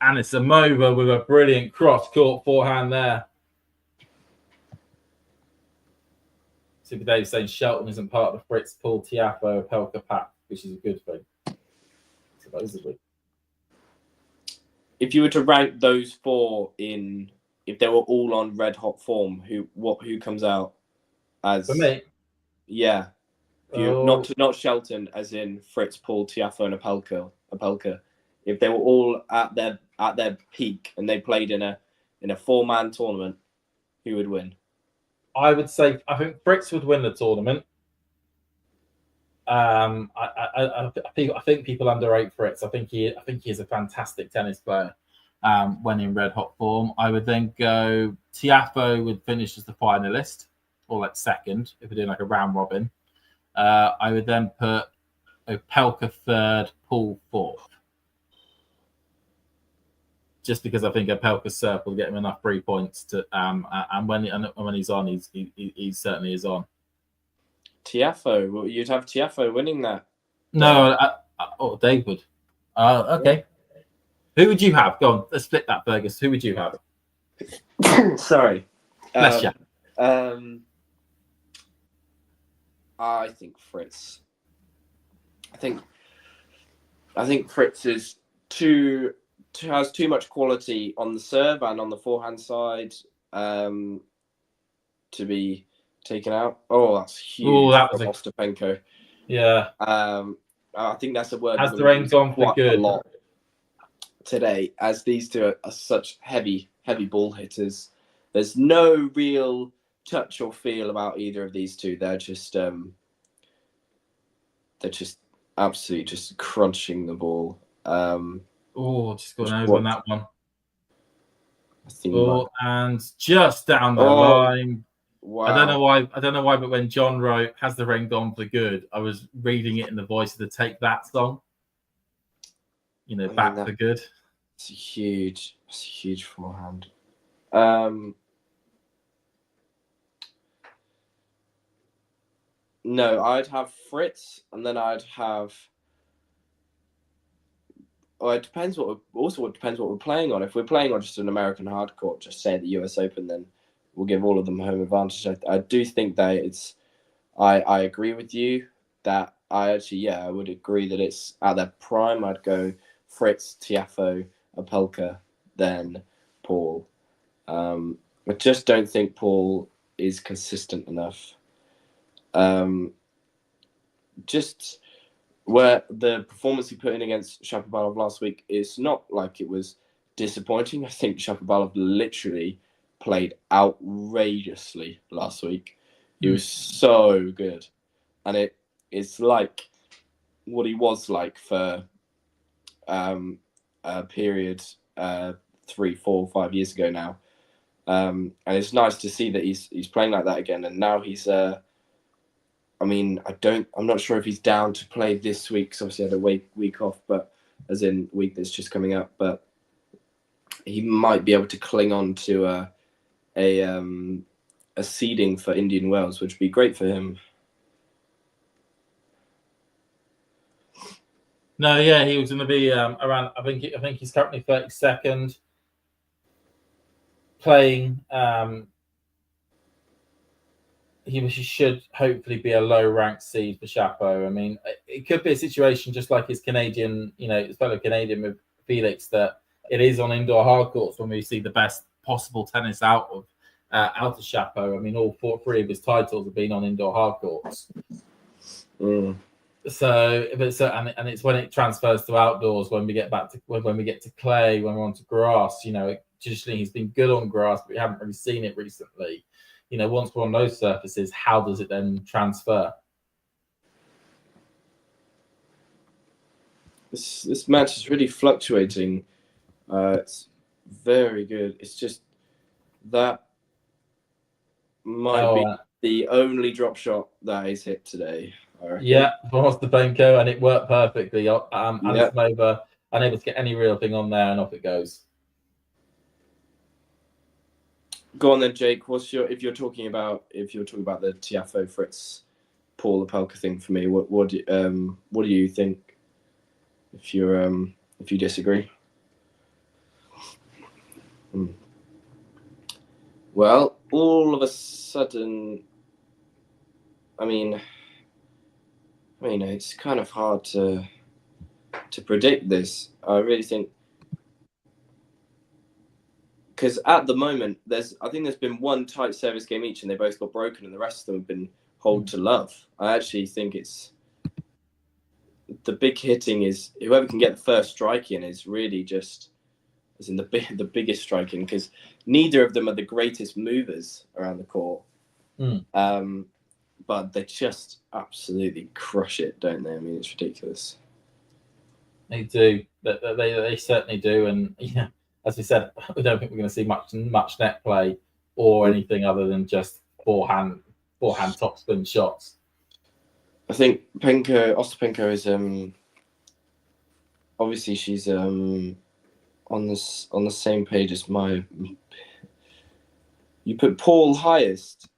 S15: Anisimova with a brilliant cross-court forehand there. Super Dave saying Shelton isn't part of the Fritz, Paul, Tiafoe, Opelka pack, which is a good thing, supposedly.
S16: If you were to rank those four if they were all on red hot form, who comes out as
S15: for me?
S16: Yeah, not Shelton, as in Fritz, Paul, Tiafoe, and Opelka. If they were all at their peak and they played in a 4-man tournament, who would win?
S15: I would say I think Fritz would win the tournament. I think people underrate Fritz. I think he is a fantastic tennis player when in red hot form. I would then go Tiafoe would finish as the finalist or like second if we're doing like a round robin. I would then put Opelka third, Paul fourth. Just because I think Opelka's serve will get him enough 3 points to and when he's on, he certainly is on.
S16: Tiafoe, well, you'd have Tiafoe winning that.
S15: No, Dave would. Okay. Who would you have? Go on, let's split that, Fergus. Who would you have?
S16: Sorry.
S15: Bless you.
S16: I think Fritz. I think Fritz is has too much quality on the serve and on the forehand side to be taken out. Oh, that's huge.
S15: Oh, that was
S16: Ostapenko.
S15: Yeah.
S16: I think that's a word.
S15: Has the rain gone for good?
S16: A lot today, as these two are such heavy ball hitters. There's no real touch or feel about either of these two. They're just absolutely just crunching the ball.
S15: Just going over on that one.
S16: Oh,
S15: and just down the line.
S16: Wow.
S15: I don't know why, but when John wrote "Has the rain gone for good," I was reading it in the voice of the Take That song. You know, back for good.
S16: It's a huge forehand. No, I'd have Fritz, and then I'd have. Well, it depends what we're playing on. If we're playing on just an American hard court, just say the US Open, then we'll give all of them home advantage. I do think that it's. I agree with you that I would agree that it's at their prime. I'd go Fritz, Tiafoe, Opelka, then Paul. I just don't think Paul is consistent enough. Just where the performance he put in against Shapovalov last week is not like it was disappointing. I think Shapovalov literally played outrageously last week. He was so good, and it's like what he was like for period 3, 4, 5 years ago now. And it's nice to see that he's playing like that again. And now he's I'm not sure if he's down to play this week, because obviously had a week off, but as in week that's just coming up, but he might be able to cling on to a seeding for Indian Wells, which would be great for him.
S15: No, yeah, he was going to be around. I think he's currently 32nd, playing. He should hopefully be a low-ranked seed for Chapeau. I mean, it could be a situation just like his Canadian, his fellow Canadian with Felix, that it is on indoor hard courts when we see the best possible tennis out of Chapeau. I mean, all three of his titles have been on indoor hard courts.
S16: Mm.
S15: So, and it's when it transfers to outdoors, when we get when we get to clay, when we're onto grass. Traditionally he's been good on grass, but we haven't really seen it recently. Once we're on those surfaces, how does it then transfer?
S16: This match is really fluctuating. It's very good. It's just that might be the only drop shot that he's hit today.
S15: Yeah, from Ostapenko, and it worked perfectly. Anisimova unable to get any real thing on there, and off it goes.
S16: Go on then, Jake. If you're talking about the Tiafoe Fritz Paul Opelka thing for me? What do you think? If you disagree. Well, all of a sudden, I mean, it's kind of hard to predict this. I really think, because at the moment I think there's been one tight service game each, and they both got broken, and the rest of them have been hold to love. I actually think it's the big hitting is whoever can get the first strike in is really just as in the biggest strike in, because neither of them are the greatest movers around the court. But they just absolutely crush it, don't they? I mean, it's ridiculous.
S15: They do. They certainly do. And as we said, we don't think we're going to see much net play or anything other than just forehand topspin shots.
S16: I think Ostapenko is obviously she's on the same page as my. You put Paul highest.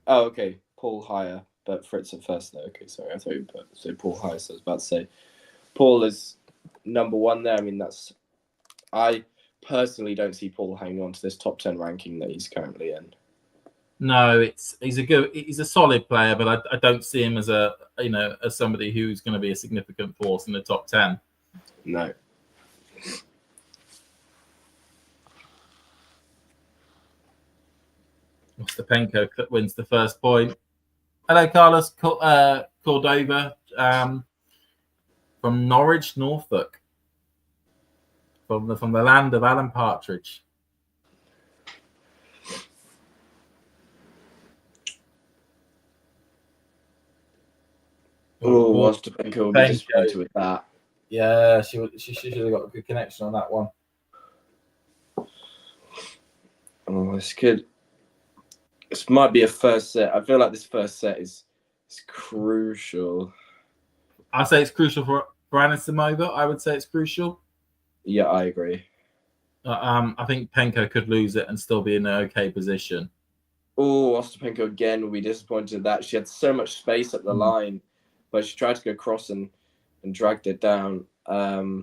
S16: Oh, okay, Paul higher, but Fritz at first though. Okay, sorry, I thought you put Paul highest. I was about to say Paul is number one there. I mean, I personally don't see Paul hanging on to this top 10 ranking that he's currently in.
S15: No, he's a solid player, but I don't see him as as somebody who's going to be a significant force in the top 10.
S16: No.
S15: Ostapenko wins the first point. Hello, Carlos Cordova from Norwich, Norfolk, from the land of Alan Partridge.
S16: Oh, Ostapenko will be disappointed with that.
S15: Yeah, she should have got a good connection on that one.
S16: Oh, this could. This might be a first set. I feel like this first set is crucial.
S15: I say it's crucial for Anisimova. I would say it's crucial.
S16: Yeah, I agree.
S15: I think Penko could lose it and still be in an okay position.
S16: Oh, Ostapenko again will be disappointed that she had so much space at the line, but she tried to go cross and dragged it down. Yeah,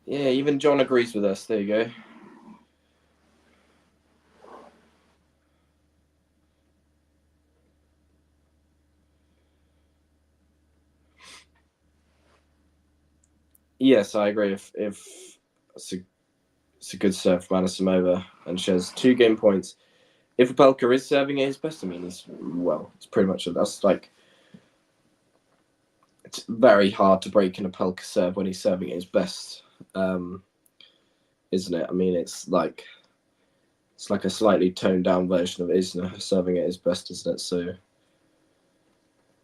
S16: even John agrees with us. There you go. Yes, I agree. If it's a good serve from Anisimova, and she has 2 game points. If Opelka is serving at his best, I mean, it's pretty much it's very hard to break an Opelka serve when he's serving at his best, isn't it? I mean, it's like a slightly toned down version of Isner serving at his best, isn't it? So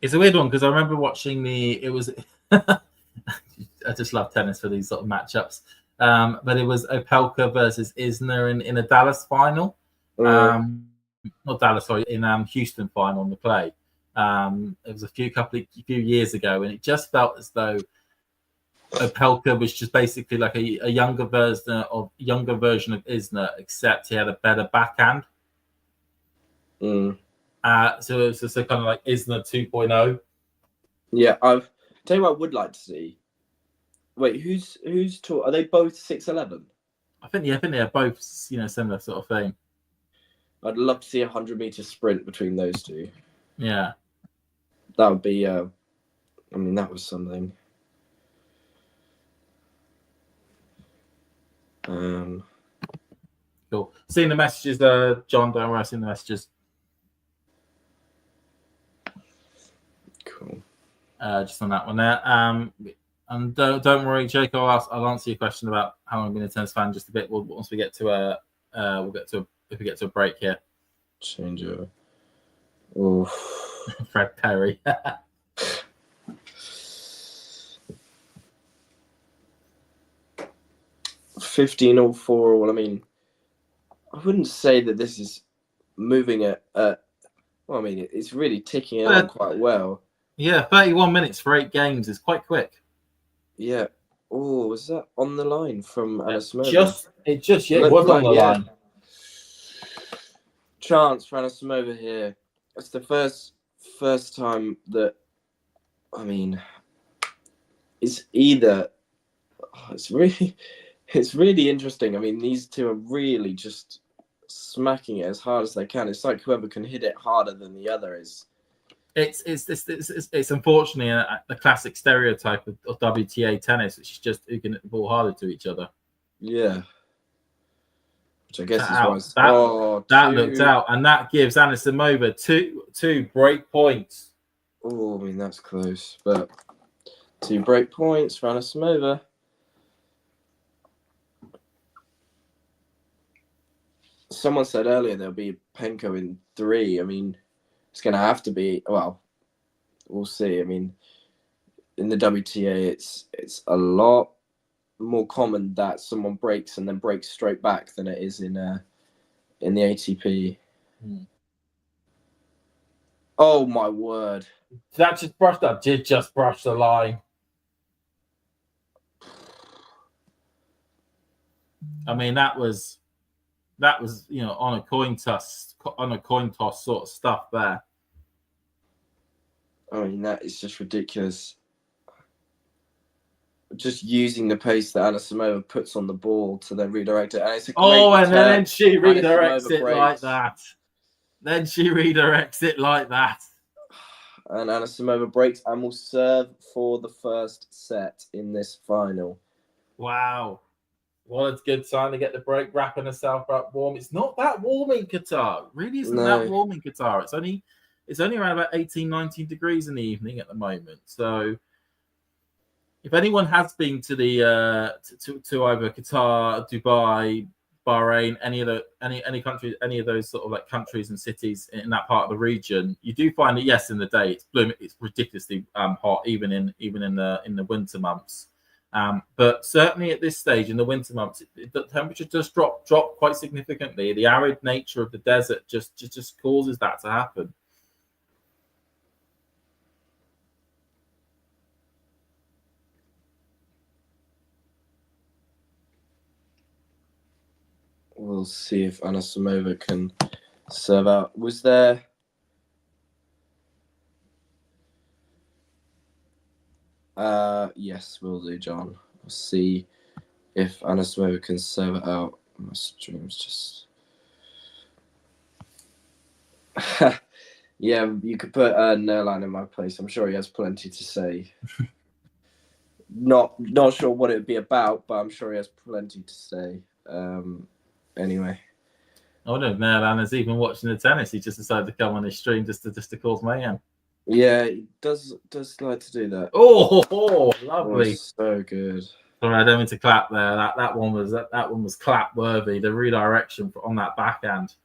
S15: it's a weird one because I remember watching it was. just love tennis for these sort of matchups. But it was Opelka versus Isner in a Dallas final. Not Dallas, sorry, in Houston final on the clay. It was a few years ago, and it just felt as though Opelka was just basically like a younger version of Isner, except he had a better backhand. So it's just kind of like Isner 2.0.
S16: Yeah, I've tell you what I would like to see. Wait, who's tall? Are they both 6'11"?
S15: I think they're both similar sort of thing.
S16: I'd love to see 100-meter sprint between those two.
S15: Yeah,
S16: that would be. I mean, that was something.
S15: Cool. Seeing the messages, John. Don't worry, seeing the messages.
S16: Cool.
S15: Just on that one there. And don't worry, Jake. I'll answer your question about how long I've been a tennis fan just a bit. Once we get to if we get to a break here.
S16: Change over. Oh,
S15: Fred Perry.
S16: 15-4. Well, I mean, I wouldn't say that this is moving at. Well, I mean, it's really ticking along quite well.
S15: Yeah, 31 minutes for 8 games is quite quick.
S16: Yeah. Oh, was that on the line from Anisimova?
S15: It was on the line.
S16: Chance for Anisimova here. It's the first time that, I mean, it's either. It's really interesting. I mean, these two are really just smacking it as hard as they can. It's like whoever can hit it harder than the other is.
S15: It's unfortunately the classic stereotype of WTA tennis, which is just who can hit the ball harder to each other.
S16: Yeah. Which I guess is
S15: why that looked out, and that gives Anisimova two break points.
S16: Oh, I mean that's close, but 2 break points for Anisimova. Someone said earlier there'll be Penko in 3. I mean, it's going to have to be. Well, we'll see. I mean, in the WTA, it's a lot more common that someone breaks and then breaks straight back than it is in the ATP. Oh my word!
S15: That did just brush the line. I mean, that was on a coin toss sort of stuff there.
S16: I mean, that is just ridiculous. Just using the pace that Anisimova puts on the ball to then redirect it. And it's a great
S15: and then she redirects it
S16: breaks.
S15: like that. Then she redirects it like that.
S16: And Anisimova breaks and will serve for the first set in this final.
S15: Wow. What a good sign to get the break, wrapping herself up warm. It's not that warm in Qatar. It really isn't that warm in Qatar. It's only around about 18, 19 degrees in the evening at the moment. So if anyone has been to the to either Qatar, Dubai, Bahrain, any country, any of those sort of like countries and cities in that part of the region, you do find that yes, in the day it's ridiculously hot, even in the winter months. But certainly at this stage in the winter months, the temperature does drop quite significantly. The arid nature of the desert just causes that to happen.
S16: We'll see if Anisimova can serve out. Was there? Yes, we'll do, John. We'll see if Anisimova can serve it out. My stream's just. Yeah, you could put Nerlan in my place. I'm sure he has plenty to say. Not sure what it would be about, but I'm sure he has plenty to say. Anyway,
S15: I wonder if Nerlan is even watching the tennis. He just decided to come on his stream just to cause mayhem.
S16: Yeah, he does like to do that.
S15: Oh, lovely!
S16: So good.
S15: Sorry, I don't mean to clap there. That one was clap worthy. The redirection on that backhand.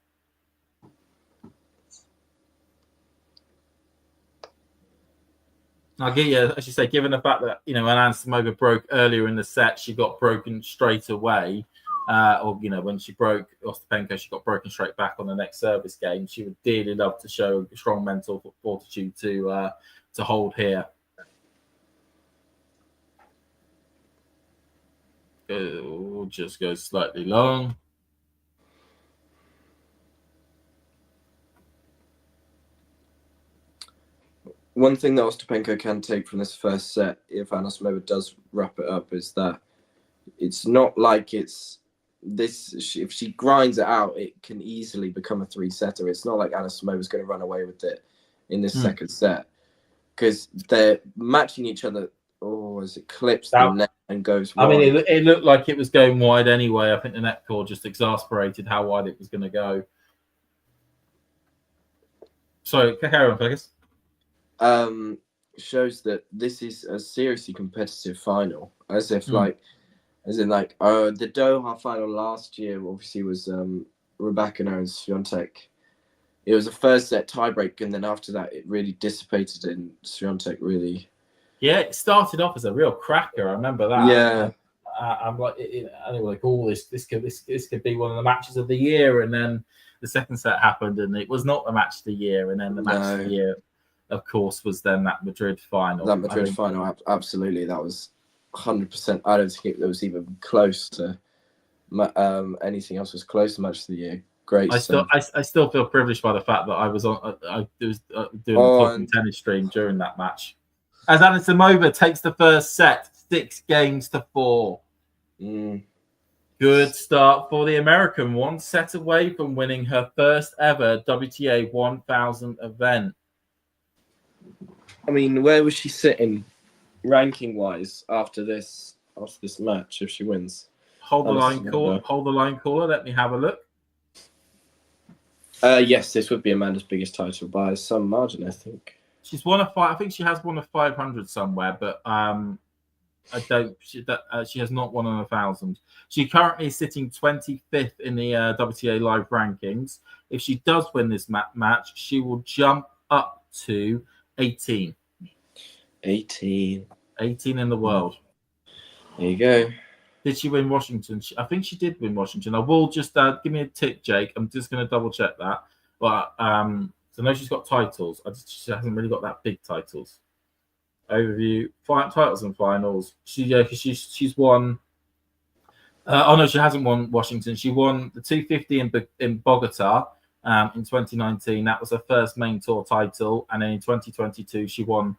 S15: I'll get you, as you say, given the fact that, when Anisimova broke earlier in the set, she got broken straight away. When she broke Ostapenko, she got broken straight back on the next service game. She would dearly love to show strong mental fortitude to hold here. Just goes slightly long.
S16: One thing that Ostapenko can take from this first set, if Anisimova does wrap it up, is that it's not like it's this. If she grinds it out, it can easily become a 3-setter. It's not like Anisimova's going to run away with it in this second set, because they're matching each other. Oh, as it clips the net and goes wide.
S15: I mean, it looked like it was going wide anyway. I think the net call just exasperated how wide it was going to go. So, carry on, Fergus.
S16: Shows that this is a seriously competitive final, as in the Doha final last year obviously was Rebecca and Swiatek. It was a first set tiebreak, and then after that it really dissipated, and Swiatek really.
S15: Yeah, it started off as a real cracker. I remember that.
S16: Yeah.
S15: I'm like, this could be one of the matches of the year, and then the second set happened, and it was not the match of the year, and then the match of the year, of course, was then that Madrid final.
S16: That Madrid final, absolutely, that was 100%. I don't think it was even close to anything else was close to match of the year. Great.
S15: I still feel privileged by the fact that I was doing the talking tennis stream during that match. As Anisimova takes the first set, 6-4. Good start for the American. 1 set away from winning her first ever WTA 1000 event.
S16: I mean, where was she sitting ranking-wise after this match if she wins?
S15: Hold the line, caller. Let me have a look.
S16: Yes, this would be Amanda's biggest title by some margin, I think.
S15: She's won a five. I think she has won a 500 somewhere, but she has not won an 1,000. She currently is sitting 25th in the WTA live rankings. If she does win this match, she will jump up to 18. 18 in the world.
S16: There you go.
S15: Did she win Washington? I think she did win Washington. I will just give me a tick, Jake. I'm just going to double check that. But so I know she's got titles. She hasn't really got that big titles. Overview, titles and finals. She's won. Oh no, she hasn't won Washington. She won the 250 in Bogota in 2019. That was her first main tour title, and then in 2022 she won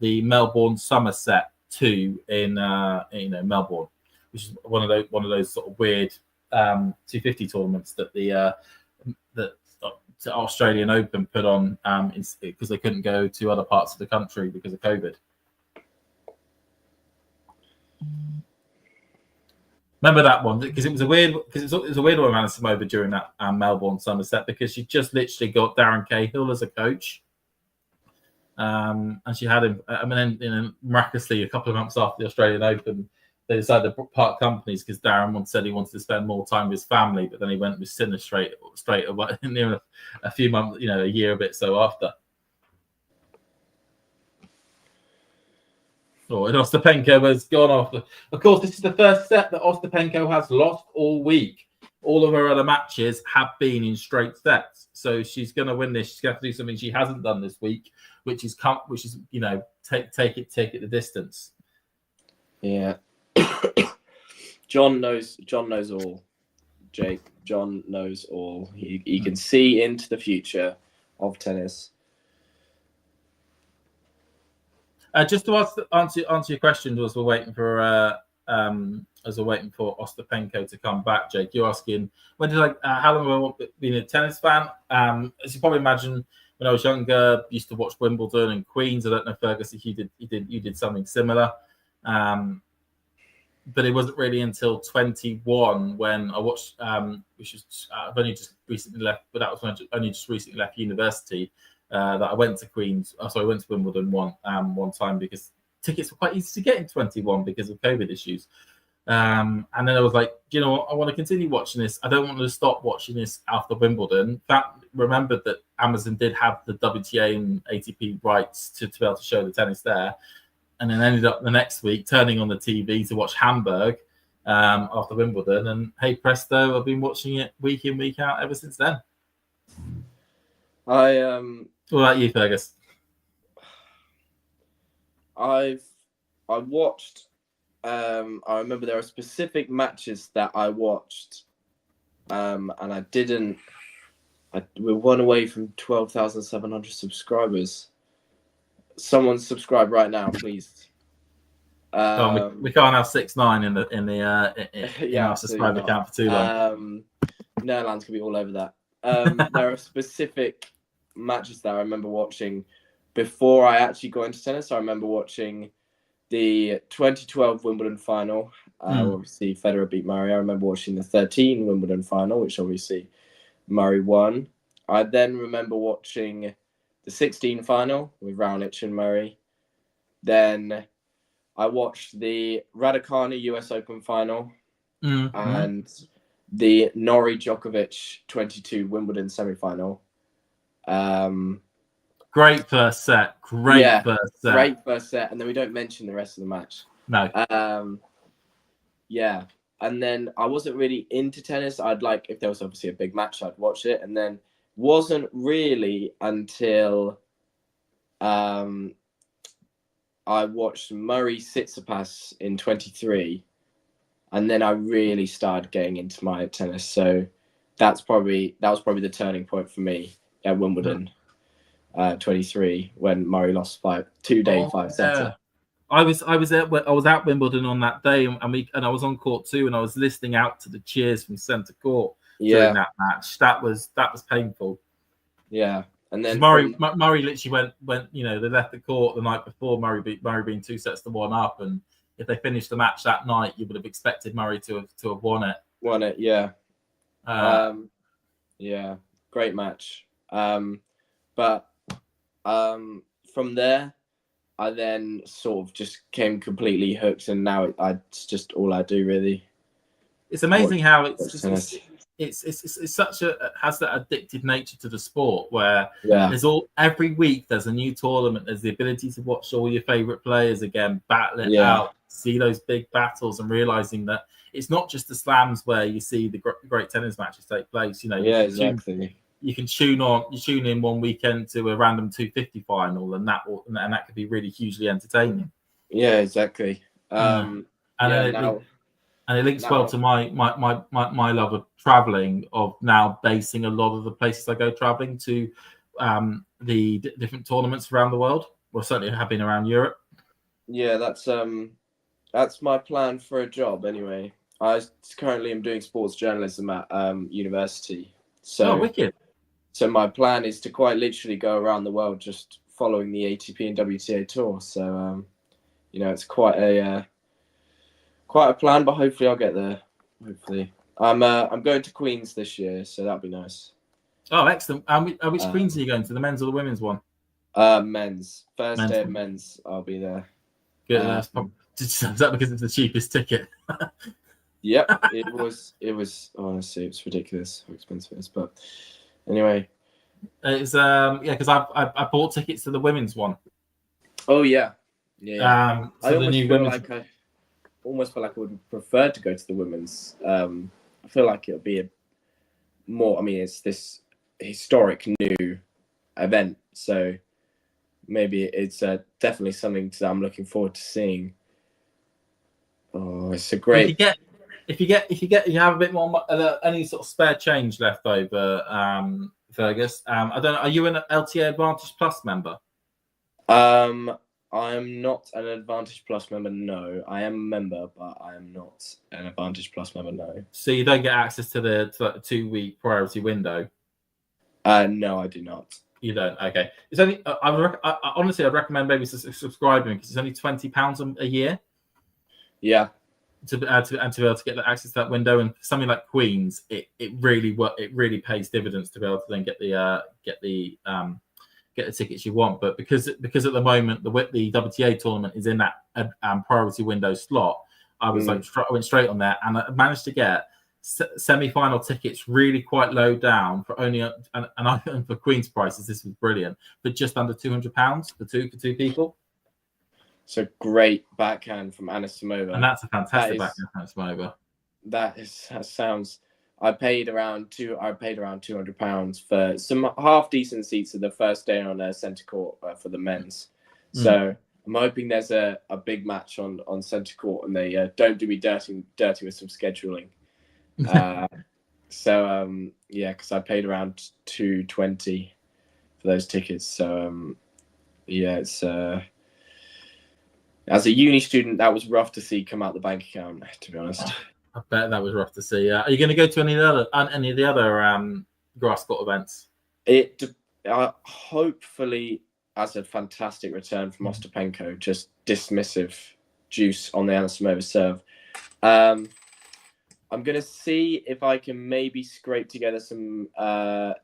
S15: the Melbourne Somerset 2 in Melbourne, which is one of those sort of weird 250 tournaments that the Australian Open put on because they couldn't go to other parts of the country because of COVID. Remember that one because it was a weird one, Anisimova during that Melbourne Somerset because she just literally got Darren Cahill as a coach, and she had him. Then miraculously, a couple of months after the Australian Open, they decided to part companies because Darren said he wanted to spend more time with his family, but then he went with Sinner straight away near a few months, a year a bit so after. And Ostapenko has gone off. Of course, this is the first set that Ostapenko has lost all week. All of her other matches have been in straight sets, so she's going to win this. She's going to have to do something she hasn't done this week, which is take it the distance.
S16: Yeah. John knows all. Jake, John knows all. He can see into the future of tennis.
S15: Just to answer your question, as we're waiting for Ostapenko to come back, Jake, you're asking how long have I been a tennis fan? As you probably imagine, when I was younger, used to watch Wimbledon and Queens. I don't know, Fergus, if you did something similar. But it wasn't really until 21 when I watched, which is I've only just recently left, but that was when I only just recently left university, that I went to Queens. I went to Wimbledon one time because tickets were quite easy to get in 21 because of COVID issues. And then I was like, you know what, I want to continue watching this. I don't want to stop watching this after Wimbledon. That remembered that Amazon did have the WTA and ATP rights to be able to show the tennis there, and then ended up the next week turning on the TV to watch Hamburg after Wimbledon, and hey presto, I've been watching it week in, week out ever since then.
S16: What
S15: about you, Fergus?
S16: I watched. I remember there are specific matches that I watched, and I didn't. We're one away from 12,700 subscribers. Someone subscribe right now, please.
S15: We can't have 6ix9ine in our subscriber count for too long.
S16: Netherlands could be all over that. There are specific matches that I remember watching before I actually got into tennis. I remember watching the 2012 Wimbledon final. Obviously, Federer beat Murray. I remember watching the 2013 Wimbledon final, which obviously Murray won. I then remember watching the 2016 final with Raonic and Murray. Then I watched the Raducanu US Open final and the Norrie Djokovic 22 Wimbledon semi-final.
S15: Great first set. Great first set. And then we don't mention the rest of the match. No.
S16: Yeah. And then I wasn't really into tennis. I'd like, if there was obviously a big match, I'd watch it. And then wasn't really until I watched Murray Tsitsipas in 23. And then I really started getting into my tennis. So that was probably the turning point for me at Wimbledon 23 when Murray lost 2-day 5-setter.
S15: I was at Wimbledon on that day, and I was on court too, and I was listening out to the cheers from centre court during that match. That was painful.
S16: Yeah, and then
S15: Murray literally went. You know, they left the court the night before. Murray being 2-1 up, and if they finished the match that night, you would have expected Murray to have won it.
S16: Won it, yeah. Yeah, great match. But from there, I then sort of just came completely hooked, and now it's just all I do really.
S15: It's amazing how it's such has that addictive nature to the sport where every week there's a new tournament. There's the ability to watch all your favorite players again, battle it out, see those big battles, and realizing that it's not just the slams where you see the great tennis matches take place. You know,
S16: exactly.
S15: You can tune in one weekend to a random 250 final, and that could be really hugely entertaining.
S16: Yeah, exactly.
S15: And it links well to my love of traveling, of now basing a lot of the places I go traveling to the different tournaments around the world. Well, certainly have been around Europe.
S16: Yeah, that's my plan for a job anyway. I currently am doing sports journalism at university. So
S15: wicked.
S16: So my plan is to quite literally go around the world just following the ATP and WTA tour. So it's quite a plan, but hopefully I'll get there. Hopefully, I'm going to Queens this year, so that'll be nice.
S15: Oh, excellent! Which Queens are you going to? The men's or the women's one?
S16: Men's. First day of men's, I'll be there.
S15: Good. Is that because it's the cheapest ticket?
S16: Yep, it was. Honestly, it's ridiculous how expensive it is. But anyway,
S15: it's because I bought tickets to the women's one.
S16: Oh yeah.
S15: I
S16: almost feel like I would prefer to go to the women's. I feel like it'll be it's this historic new event, so maybe it's definitely something that I'm looking forward to seeing. Oh, it's a great.
S15: If you have a bit more any sort of spare change left over, Fergus. I don't know. Are you an LTA Advantage Plus member?
S16: I am not an Advantage Plus member, no. I am a member, but I am not an Advantage Plus member, no.
S15: So you don't get access to the 2-week priority window?
S16: No, I do not.
S15: You don't? Okay. It's only. Honestly, I'd recommend maybe subscribing because it's only £20 a year.
S16: Yeah.
S15: To be able to get access to that window, and something like Queens, it really pays dividends to be able to then get the tickets you want. But because at the moment the WTA tournament is in that priority window slot, I was I went straight on there, and I managed to get semi-final tickets really quite low down for only and for Queen's prices. This was brilliant, but just under £200 for two people.
S16: It's a great backhand from Anisimova,
S15: and that's a fantastic backhand from Anisimova.
S16: That sounds. I paid around £200 for some half decent seats at the first day on centre court for the men's. So I'm hoping there's a big match on centre court, and they don't do me dirty with some scheduling. Because I paid around $220 for those tickets. So it's as a uni student, that was rough to see come out the bank account, to be honest.
S15: I bet that was rough to see. Are you going to go to any of the other grass court events?
S16: Hopefully, as a fantastic return from Ostapenko, just dismissive juice on the Anisimova serve. I'm going to see if I can maybe scrape together some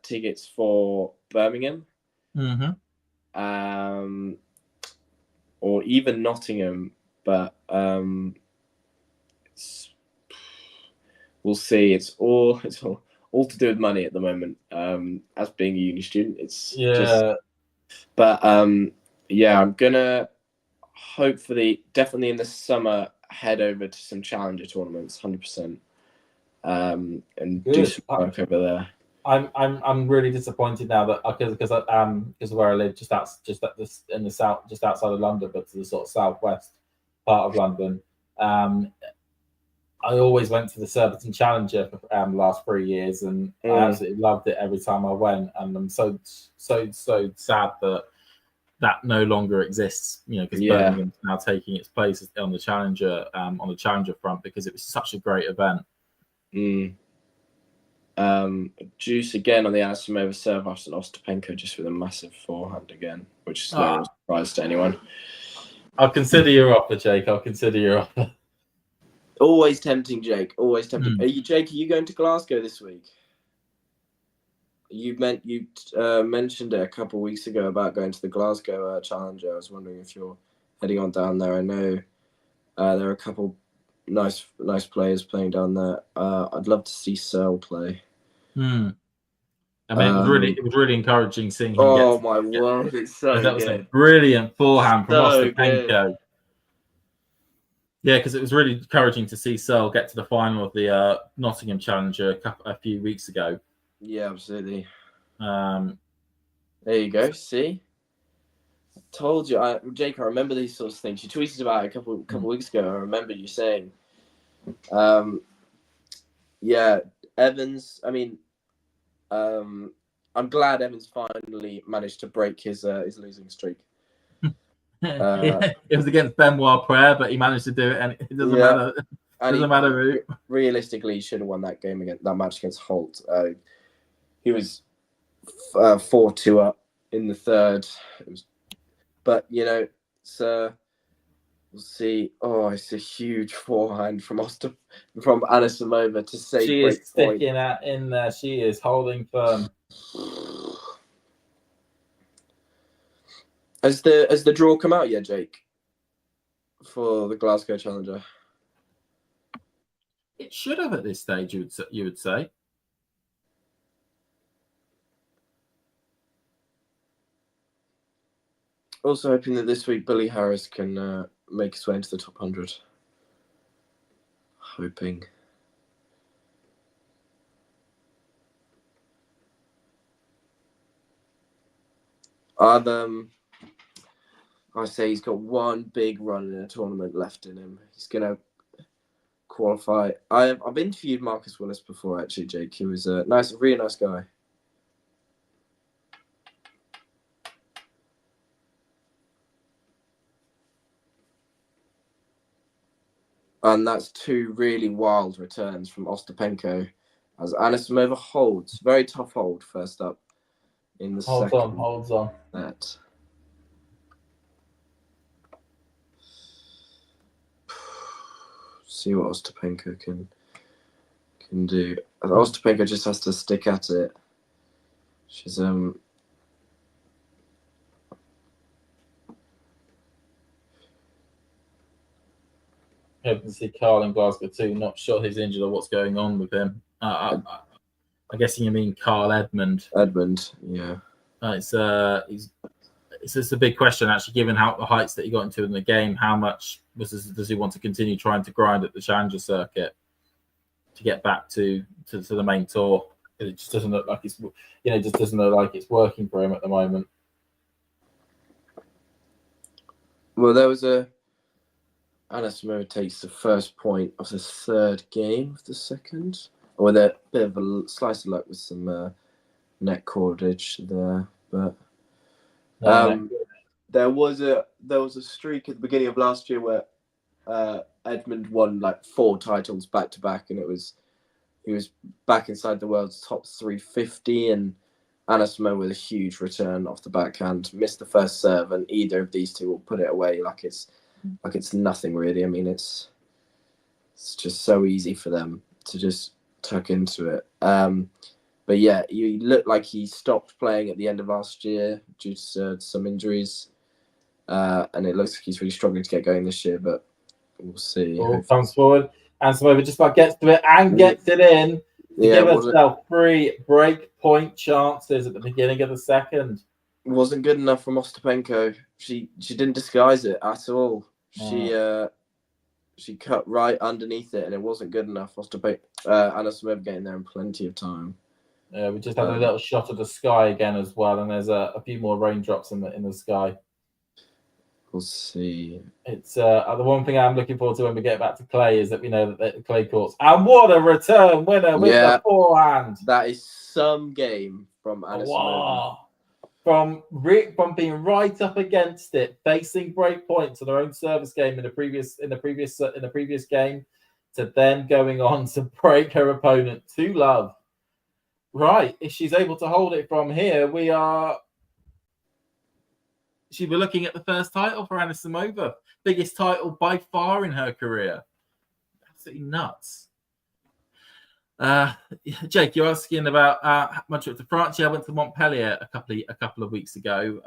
S16: tickets for Birmingham. Or even Nottingham, but we'll see. It's all to do with money at the moment. As being a uni student, I'm gonna definitely in the summer head over to some challenger tournaments, 100%, and do some work over there.
S15: I'm really disappointed now that because of where I live, in the south, just outside of London, but to the sort of southwest part of London. I always went to the Surbiton Challenger for the last 3 years, and I absolutely loved it every time I went. And I'm so sad that no longer exists. Because Birmingham's now taking its place on the Challenger front, because it was such a great event.
S16: Juice again on the Anisimova serve after Ostapenko just with a massive forehand again, which is no surprise to anyone.
S15: I'll consider your offer, Jake. I'll consider your offer.
S16: Always tempting, Jake. Always tempting. Jake, are you going to Glasgow this week? You mentioned it a couple of weeks ago about going to the Glasgow Challenger. I was wondering if you're heading on down there. I know there are a couple nice players playing down there. I'd love to see Searle play.
S15: I mean, it was really encouraging seeing him.
S16: Oh my word, it's so
S15: that
S16: good.
S15: was a brilliant forehand from Ostapenko. Yeah, because it was really encouraging to see Searle get to the final of the Nottingham Challenger a few weeks ago.
S16: Yeah, absolutely. There you go. See, I told you, Jake. I remember these sorts of things. You tweeted about it a couple weeks ago. I remember you saying, Evans. I mean, I'm glad Evans finally managed to break his losing streak.
S15: It was against Benoit Paire, but he managed to do it, and it doesn't matter. Doesn't matter.
S16: Realistically, he should have won that match against Holt. He was 4-2 up in the third. We'll see. Oh, it's a huge forehand from Anisimova to save.
S15: She is sticking that in there. She is holding firm.
S16: Has the draw come out yet, Jake? For the Glasgow Challenger?
S15: It should have at this stage, you would say.
S16: Also hoping that this week Billy Harris can make his way into the top 100. Hoping. I say he's got one big run in a tournament left in him. He's gonna qualify. I've interviewed Marcus Willis before, actually, Jake. He was a really nice guy. And that's two really wild returns from Ostapenko, as Anisimova holds. Very tough hold first up in the second.
S15: Holds on.
S16: Net. See what Ostapenko can do. Ostapenko just has to stick at it. She's
S15: hoping to see Carl in Glasgow too. Not sure he's injured or what's going on with him. I guess you mean Carl Edmund.
S16: Edmund, yeah.
S15: It's just a big question, actually, given how the heights that he got into in the game. How much does he want to continue trying to grind at the Challenger circuit to get back to the main tour? It just doesn't look like it's working for him at the moment.
S16: Well, there was Anisimova takes the first point of the third game of the second. With a bit of a slice of luck with some net cordage there, but there was a streak at the beginning of last year where Edmund won like 4 titles back to back, and he was back inside the world's top 350, and Anisimova with a huge return off the backhand, missed the first serve, and either of these two will put it away like it's nothing really. I mean, it's just so easy for them to just tuck into it. But yeah, he looked like he stopped playing at the end of last year due to some injuries, and it looks like he's really struggling to get going this year. But we'll see.
S15: Comes forward, and Samova just about gets to it and gets it in. Give herself 3 break point chances at the beginning of the second.
S16: Wasn't good enough from Ostapenko. She didn't disguise it at all. She cut right underneath it, and it wasn't good enough. Anisimova getting there in plenty of time.
S15: Yeah, we just had a little shot of the sky again as well, and there's a few more raindrops in the sky.
S16: We'll see.
S15: It's the one thing I'm looking forward to when we get back to clay is that we know that the clay courts. And what a return winner with the forehand!
S16: That is some game from Anisimova.
S15: Wow. From being right up against it, facing break points on their own service game in the previous game, to then going on to break her opponent to love. Right, if she's able to hold it from here, she'll be looking at the first title for Anisimova, biggest title by far in her career. Absolutely nuts. Jake, you're asking about my trip to France. Yeah, I went to Montpellier a couple of weeks ago.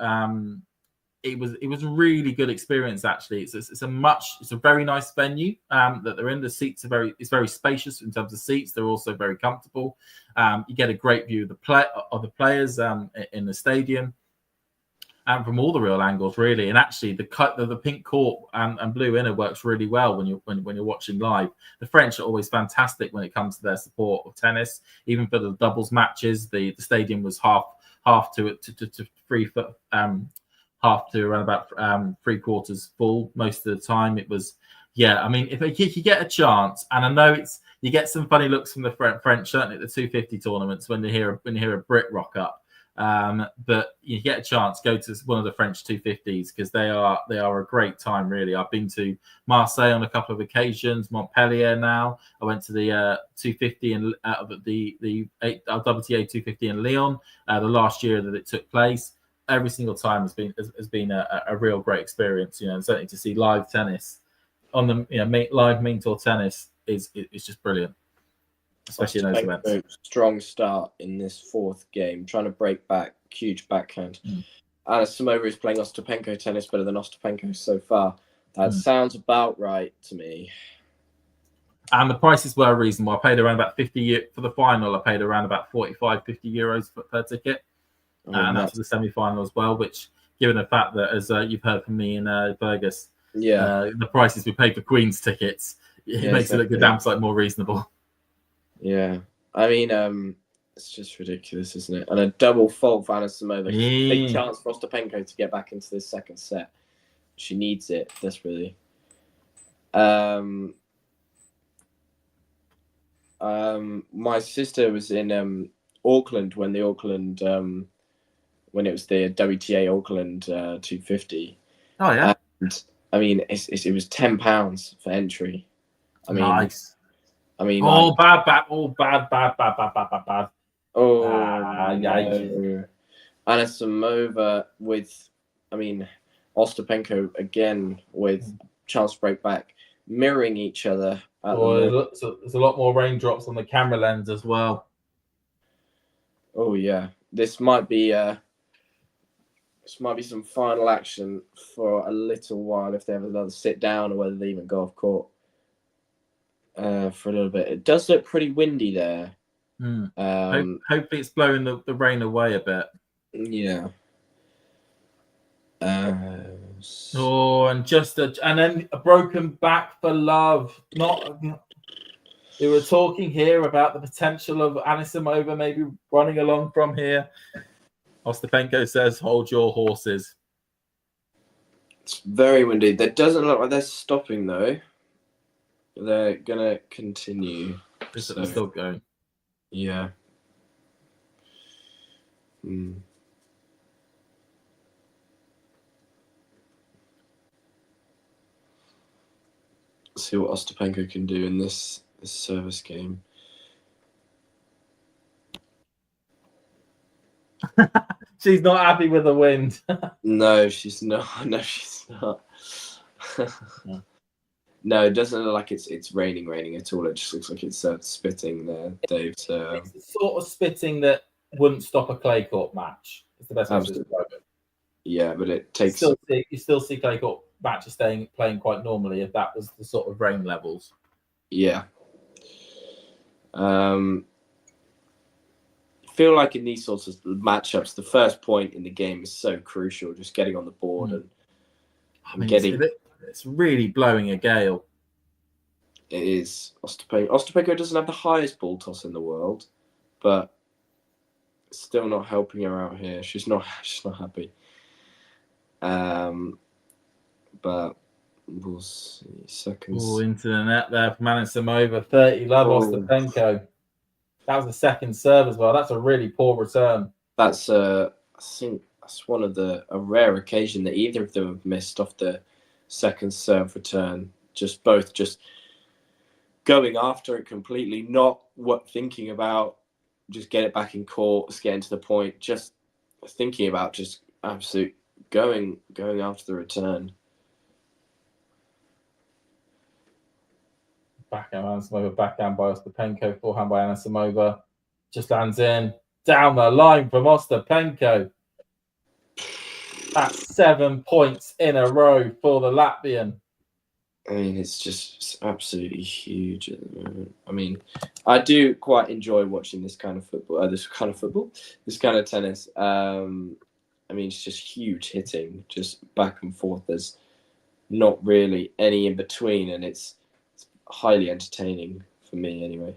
S15: It was a really good experience, actually. It's a very nice venue that they're in. The seats are very spacious in terms of seats. They're also very comfortable. You get a great view of the players in the stadium. And from all the real angles, really, and actually, the pink court and blue inner works really well when you're watching live. The French are always fantastic when it comes to their support of tennis. Even for the doubles matches, the stadium was half to around about 3/4 full most of the time. It was, yeah. I mean, if you get a chance, and I know you get some funny looks from the French, certainly at the 250 tournaments when you hear a Brit rock up. But you get a chance, go to one of the French 250s because they are a great time, really. I've been to Marseille on a couple of occasions, Montpellier now. I went to the 250 and the WTA 250 in Lyon the last year that it took place. Every single time has been a real great experience, and certainly to see live tennis on the live main tour tennis is just brilliant. Especially in those events.
S16: Strong start in this fourth game, trying to break back, huge backhand. Anisimova is playing Ostapenko tennis better than Ostapenko so far. That sounds about right to me.
S15: And the prices were reasonable. I paid around about 50 for the final. I paid around about 45, 50 euros per ticket. And that's for the semi-final as well, which, given the fact that, as you've heard from me in Fergus, the prices we paid for Queen's tickets, it makes it look a damn sight more reasonable.
S16: Yeah, I mean, it's just ridiculous, isn't it? And a double fault for Anisimova. Big chance for Ostapenko to get back into this second set. She needs it desperately. My sister was in Auckland when the Auckland when it was the WTA Auckland 250.
S15: Oh yeah.
S16: And, I mean, it was £10 for entry. I mean,
S15: nice.
S16: I mean,
S15: bad.
S16: Oh, no. Anisimova with, Ostapenko again with chance to break back, mirroring each other.
S15: There's a lot more raindrops on the camera lens as well.
S16: Oh yeah, this might be some final action for a little while if they have another sit down or whether they even go off court. for a little bit. It does look pretty windy there.
S15: Hopefully it's blowing the rain away a bit.
S16: Yeah.
S15: And then a broken back for love. We were talking here about the potential of Anisimova maybe running along from here. Ostapenko says, "Hold your horses."
S16: It's very windy. That doesn't look like they're stopping though. They're gonna continue.
S15: They're still going.
S16: Yeah. See what Ostapenko can do in this service game.
S15: She's not happy with the wind.
S16: No, she's not. No, she's not. No, it doesn't look like it's raining at all. It just looks like it's spitting there, Dave. So
S15: it's the sort of spitting that wouldn't stop a clay court match. It's the best way to describe it.
S16: Yeah, but it takes.
S15: You still see clay court matches playing quite normally if that was the sort of rain levels.
S16: Yeah. Feel like in these sorts of matchups, the first point in the game is so crucial. Just getting on the board and getting.
S15: It's really blowing a gale.
S16: It is. Ostapenko doesn't have the highest ball toss in the world, but it's still not helping her out here. She's not happy. But we'll see. Seconds.
S15: Oh, into the net there from Anisimova. 30 love Ostapenko. That was the second serve as well. That's a really poor return.
S16: That's I think that's one of a rare occasion that either of them have missed off the second serve return. Both going after it completely, not thinking about just get it back in court, just getting to the point, just thinking about just absolute going after the return.
S15: Backhand Anisimova, backhand by Ostapenko, forehand by Anisimova. Just lands in. Down the line from Ostapenko. That's 7 points in a row for the Latvian.
S16: I mean, it's absolutely huge at the moment. I mean, I do quite enjoy watching this kind of football, this kind of tennis. I mean, it's just huge hitting, just back and forth. There's not really any in between, and it's highly entertaining for me anyway.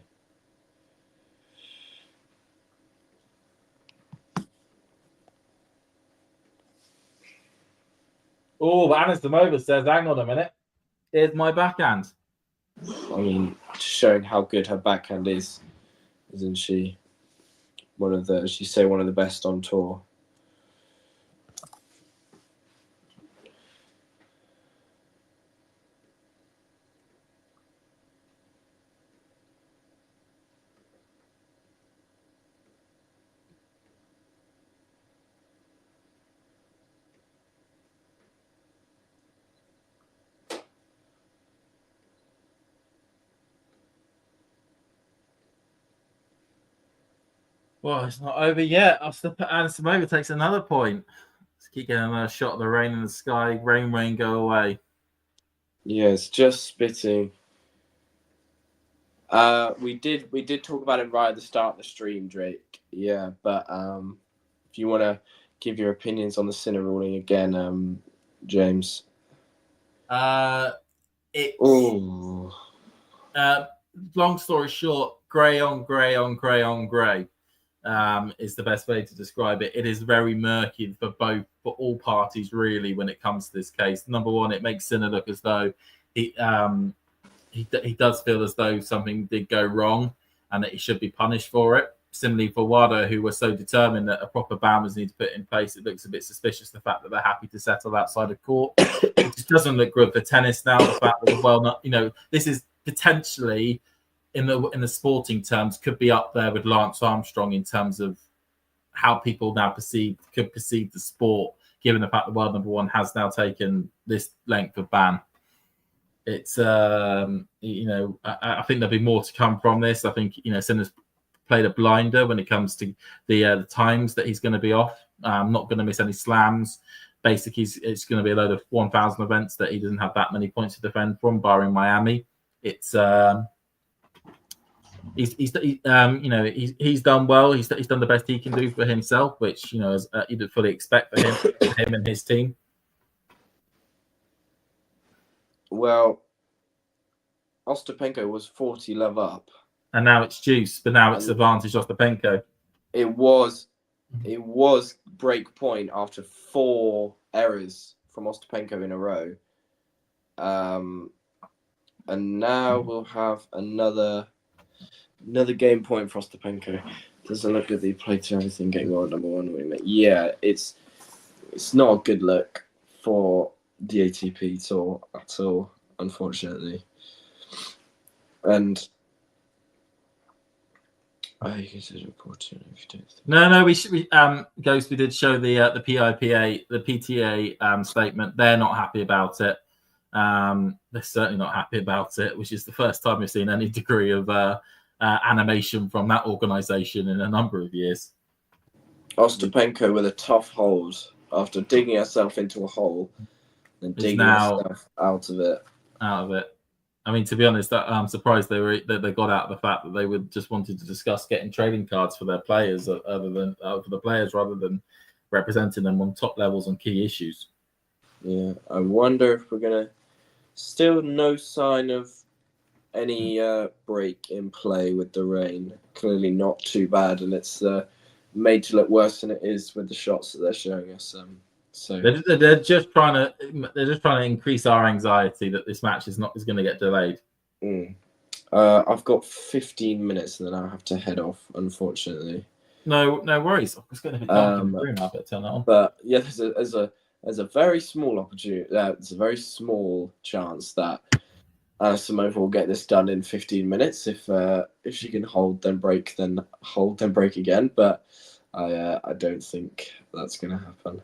S15: Oh, but Anisimova says, hang on a minute. Here's my backhand.
S16: I mean, showing how good her backhand is, isn't she? One of the best on tour.
S15: Well, it's not over yet. Anisimova takes another point. Let's keep getting another shot of the rain in the sky. Rain, go away.
S16: Yeah, it's just spitting. We did talk about it right at the start of the stream, Drake. Yeah, but if you want to give your opinions on the Sinner ruling again, James.
S15: Long story short, grey on grey on grey on grey is the best way to describe it. It is very murky for all parties, really, when it comes to this case. Number one, it makes Sinner look as though he does feel as though something did go wrong and that he should be punished for it. Similarly for WADA, who were so determined that a proper ban was needed to put in place, it looks a bit suspicious, the fact that they're happy to settle outside of court. It just doesn't look good for tennis now. The fact that, this is potentially, in the sporting terms, could be up there with Lance Armstrong in terms of how people now could perceive the sport, given the fact that world number one has now taken this length of ban. It's I think there'll be more to come from this. I think Sinner's played a blinder when it comes to the times that he's going to be off. Not going to miss any slams. Basically, it's going to be a load of 1,000 events that he doesn't have that many points to defend from, barring Miami. It's he's done well. He's done the best he can do for himself, which as you'd fully expect for him and his team.
S16: Well, Ostapenko was 40 love up,
S15: and now it's juice, but now it's advantage Ostapenko.
S16: It was break point after 4 errors from Ostapenko in a row. And now we'll have another game point for Ostapenko. Doesn't look good that he played to everything, getting world number 1. Yeah, it's not a good look for the ATP tour at all, unfortunately. And you can say reporting if you don't think.
S15: No, we Ghost, we did show the PTA statement. They're not happy about it. They're certainly not happy about it, which is the first time we've seen any degree of animation from that organisation in a number of years.
S16: Ostapenko with a tough hold after digging herself into a hole and digging herself out of it.
S15: I mean, to be honest, I'm surprised they got out of the fact that they would just wanted to discuss getting trading cards for their players, rather than representing them on top levels on key issues.
S16: Yeah, I wonder if we're gonna still no sign of any break in play with the rain. Clearly not too bad, and it's made to look worse than it is with the shots that they're showing us. So
S15: they're just trying to increase our anxiety that this match is going to get delayed.
S16: I've got 15 minutes and then I'll have to head off, unfortunately.
S15: No worries. It's going to be dark in the room. I better turn it on.
S16: But yeah, there's a very small opportunity. There's a very small chance that Anisimova will get this done in 15 minutes. If she can hold then break again. But I don't think that's going to happen.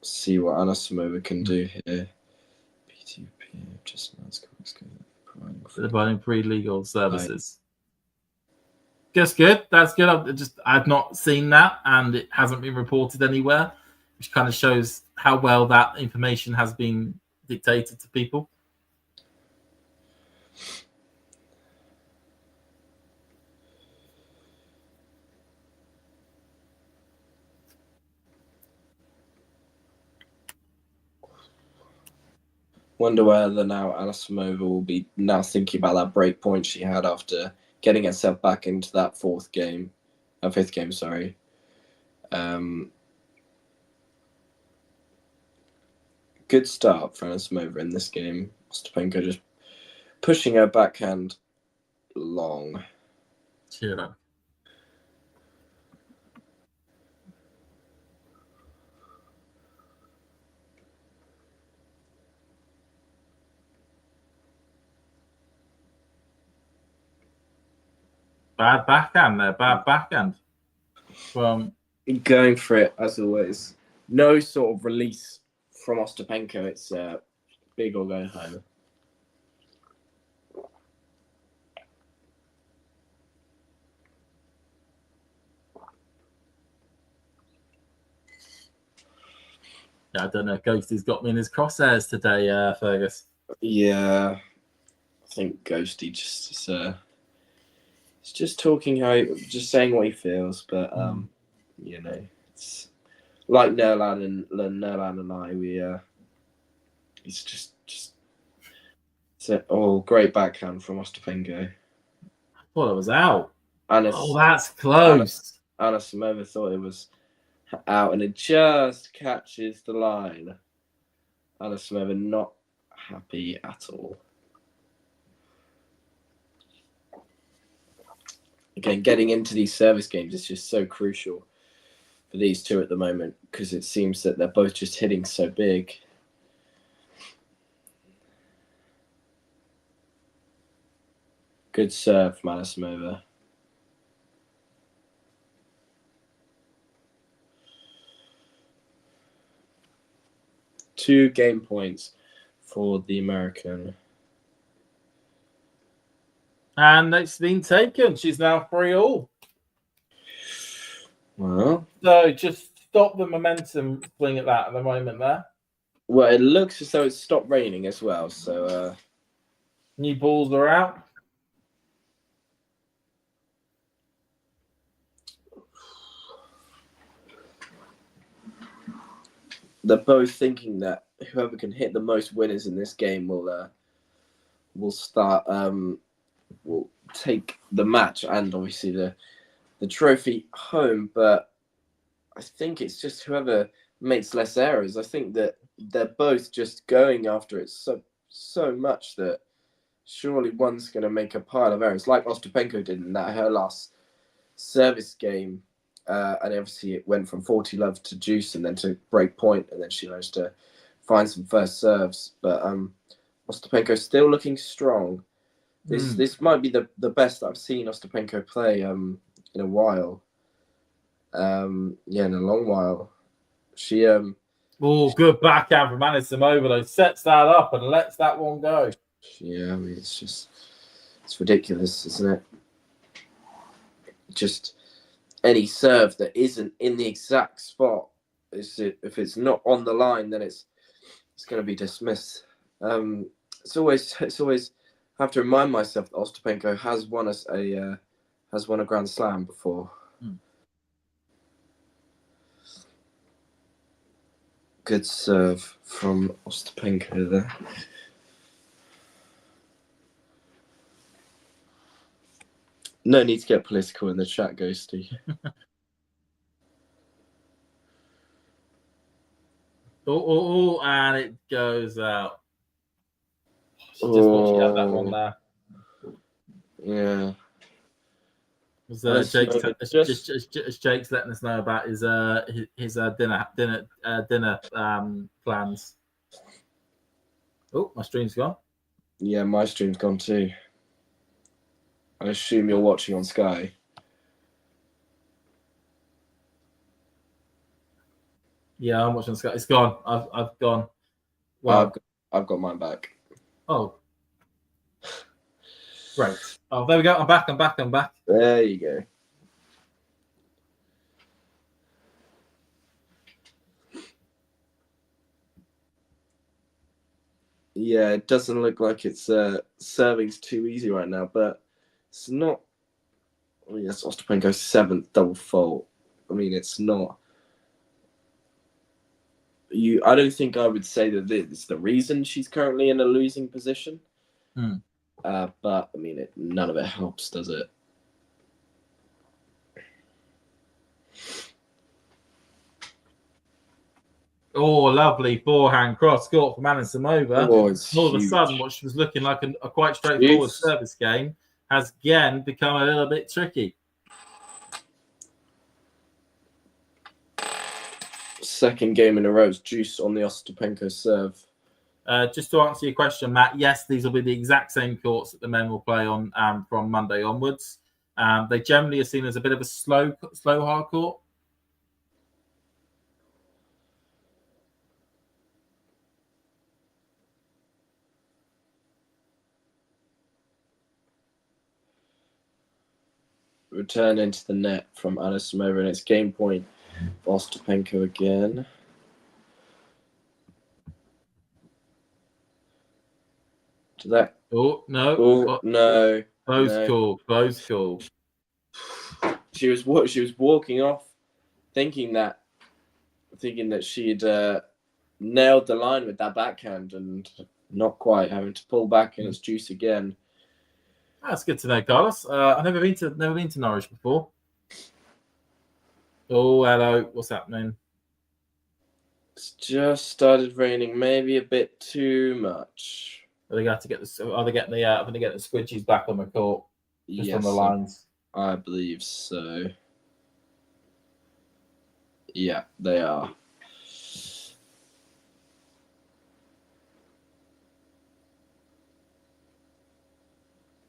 S16: See what Anisimova can do here. PTP just
S15: providing pre-legal services. That's good. I've not seen that, and it hasn't been reported anywhere, which kind of shows how well that information has been dictated to people.
S16: Wonder whether now Anisimova will be now thinking about that break point she had after getting herself back into that fifth game. Good start for Anisimova in this game. Ostapenko just pushing her backhand long.
S15: Yeah. Bad backhand there. Bad backhand.
S16: Going for it as always. No sort of release from Ostapenko. It's big or go home.
S15: Yeah, I don't know. Ghosty's got me in his crosshairs today, Fergus.
S16: Yeah, I think Ghosty he's just talking just saying what he feels, but it's like Nerlan and I. It's just great backhand from Ostapenko.
S15: I thought it was out. That's close.
S16: Anisimova thought it was out, and it just catches the line. Anisimova not happy at all. Again, getting into these service games is just so crucial for these two at the moment because it seems that they're both just hitting so big. Good serve from Anisimova. Two game points for the American.
S15: And it's been taken. She's now 3-all.
S16: Well,
S15: so just stop the momentum swing at the moment there.
S16: Well, it looks as though it's stopped raining as well. So
S15: New balls are out.
S16: They're both thinking that whoever can hit the most winners in this game will start will take the match and obviously the trophy home. But I think it's just whoever makes less errors. I think that they're both just going after it so much that surely one's going to make a pile of errors, like Ostapenko did in her last service game. And obviously it went from 40-love to juice and then to break point, and then she managed to find some first serves. But Ostapenko still looking strong. This might be the best I've seen Ostapenko play in a while. In a long while. She
S15: good backhand from Anisimova though. Sets that up and lets that one go.
S16: Yeah, I mean it's ridiculous, isn't it? Just any serve that isn't in the exact spot, if it's not on the line, then it's going to be dismissed. It's always have to remind myself that Ostapenko has won a Grand Slam before. Good serve from Ostapenko there. No need to get political in the chat, Ghosty.
S15: And it goes out. Just thought she had that one there.
S16: Yeah.
S15: Jake's letting us know about his dinner plans. Oh, my stream's gone.
S16: Yeah, my stream's gone too. I assume you're watching on Sky.
S15: Yeah, I'm watching Sky. It's gone. I've gone. Wow.
S16: I've got mine back.
S15: Oh. Great. Oh, there we go. I'm back.
S16: There you go. Yeah, it doesn't look like it's serving's too easy right now, but it's not. Oh, yes, Ostapenko's 7th double fault. I mean, it's not. I don't think I would say that it's the reason she's currently in a losing position. But I mean, none of it helps, does it?
S15: Oh, lovely forehand cross court from Anisimova.
S16: Oh,
S15: all of a sudden, what she was looking like a quite straightforward service game has again become a little bit tricky.
S16: Second game in a row, it's juice on the Ostapenko serve.
S15: Just to answer your question, Matt, yes, these will be the exact same courts that the men will play on from Monday onwards. They generally are seen as a bit of a slow hard court.
S16: Return into the net from Anisimova, and it's game point for Ostapenko again. To that.
S15: Oh no!
S16: Oh no!
S15: Close call.
S16: She was walking off, thinking that she'd nailed the line with that backhand, and not quite, having to pull back, and it's juice again.
S15: That's good to know, Carlos. I've never been to Norwich before. Oh, hello. What's happening?
S16: It's just started raining, maybe a bit too much.
S15: Are they going to get the squidgies back on the court? Just on the lines.
S16: I believe so. Yeah, they are.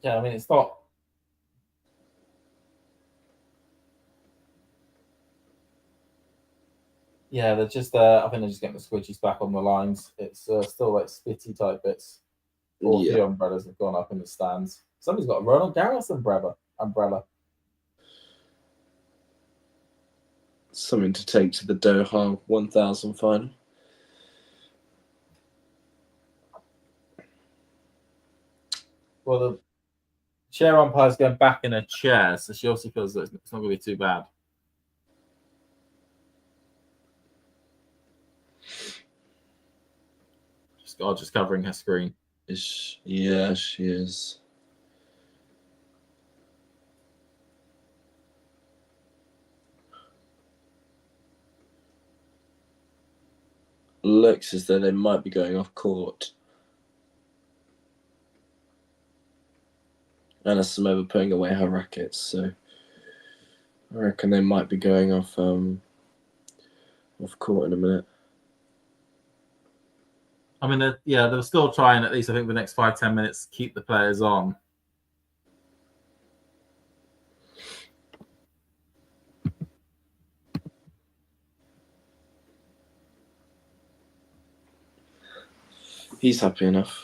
S15: Yeah, I mean, it's not. Yeah, they're just. I think they're just getting the squidgies back on the lines. It's still like spitty type bits. All the umbrellas have gone up in the stands. Somebody's got a Roland Garros umbrella.
S16: Something to take to the Doha 1000 final.
S15: Well, the chair umpire's going back in her chair, so she obviously feels that it's not going to be too bad. Just covering her screen.
S16: Yeah, she is. Looks as though they might be going off court. Anisimova putting away her rackets, so I reckon they might be going off court in a minute.
S15: I mean, they're still trying, at least I think, the next 5-10 minutes to keep the players on.
S16: He's happy enough.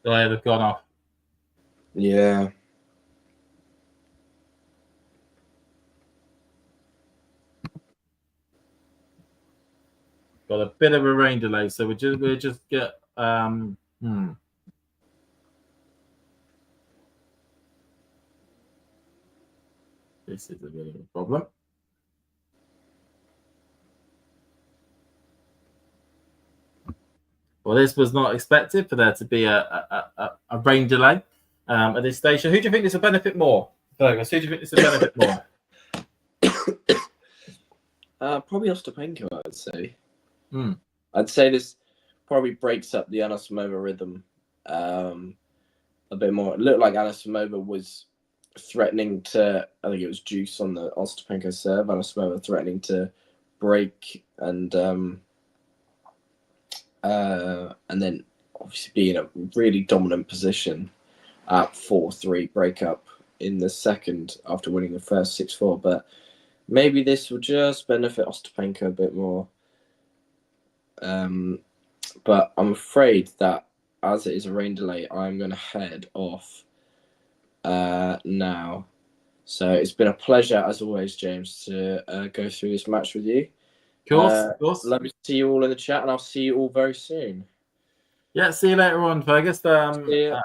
S15: They've gone off.
S16: Yeah.
S15: Got a bit of a rain delay, so we'll just get This is a bit of a problem. Well, this was not expected for there to be a rain delay at this station. Who do you think this will benefit more, Fergus? Who do you think this will benefit more?
S16: Probably Ostapenko, I'd say. I'd say this probably breaks up the Anisimova rhythm a bit more. It looked like Anisimova was threatening to, I think it was juice on the Ostapenko serve. Anisimova threatening to break and then obviously be in a really dominant position at 4-3 breakup in the second after winning the first 6-4. But maybe this will just benefit Ostapenko a bit more. But I'm afraid that as it is a rain delay, I'm going to head off now. So it's been a pleasure, as always, James, to go through this match with you.
S15: Of course.
S16: Let me see you all in the chat, and I'll see you all very soon.
S15: Yeah, see you later on, Fergus.
S16: See you.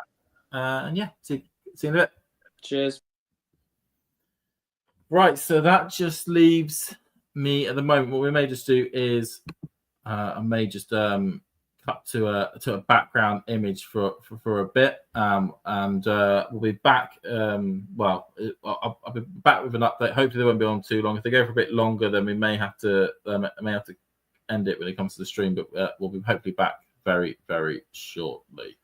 S15: And yeah, see you in a bit.
S16: Cheers.
S15: Right, so that just leaves me at the moment. What we may just do is I may just cut to a background image for a bit, and we'll be back. I'll be back with an update. Hopefully, they won't be on too long. If they go for a bit longer, then we may have to end it when it comes to the stream. But we'll be hopefully back very, very shortly.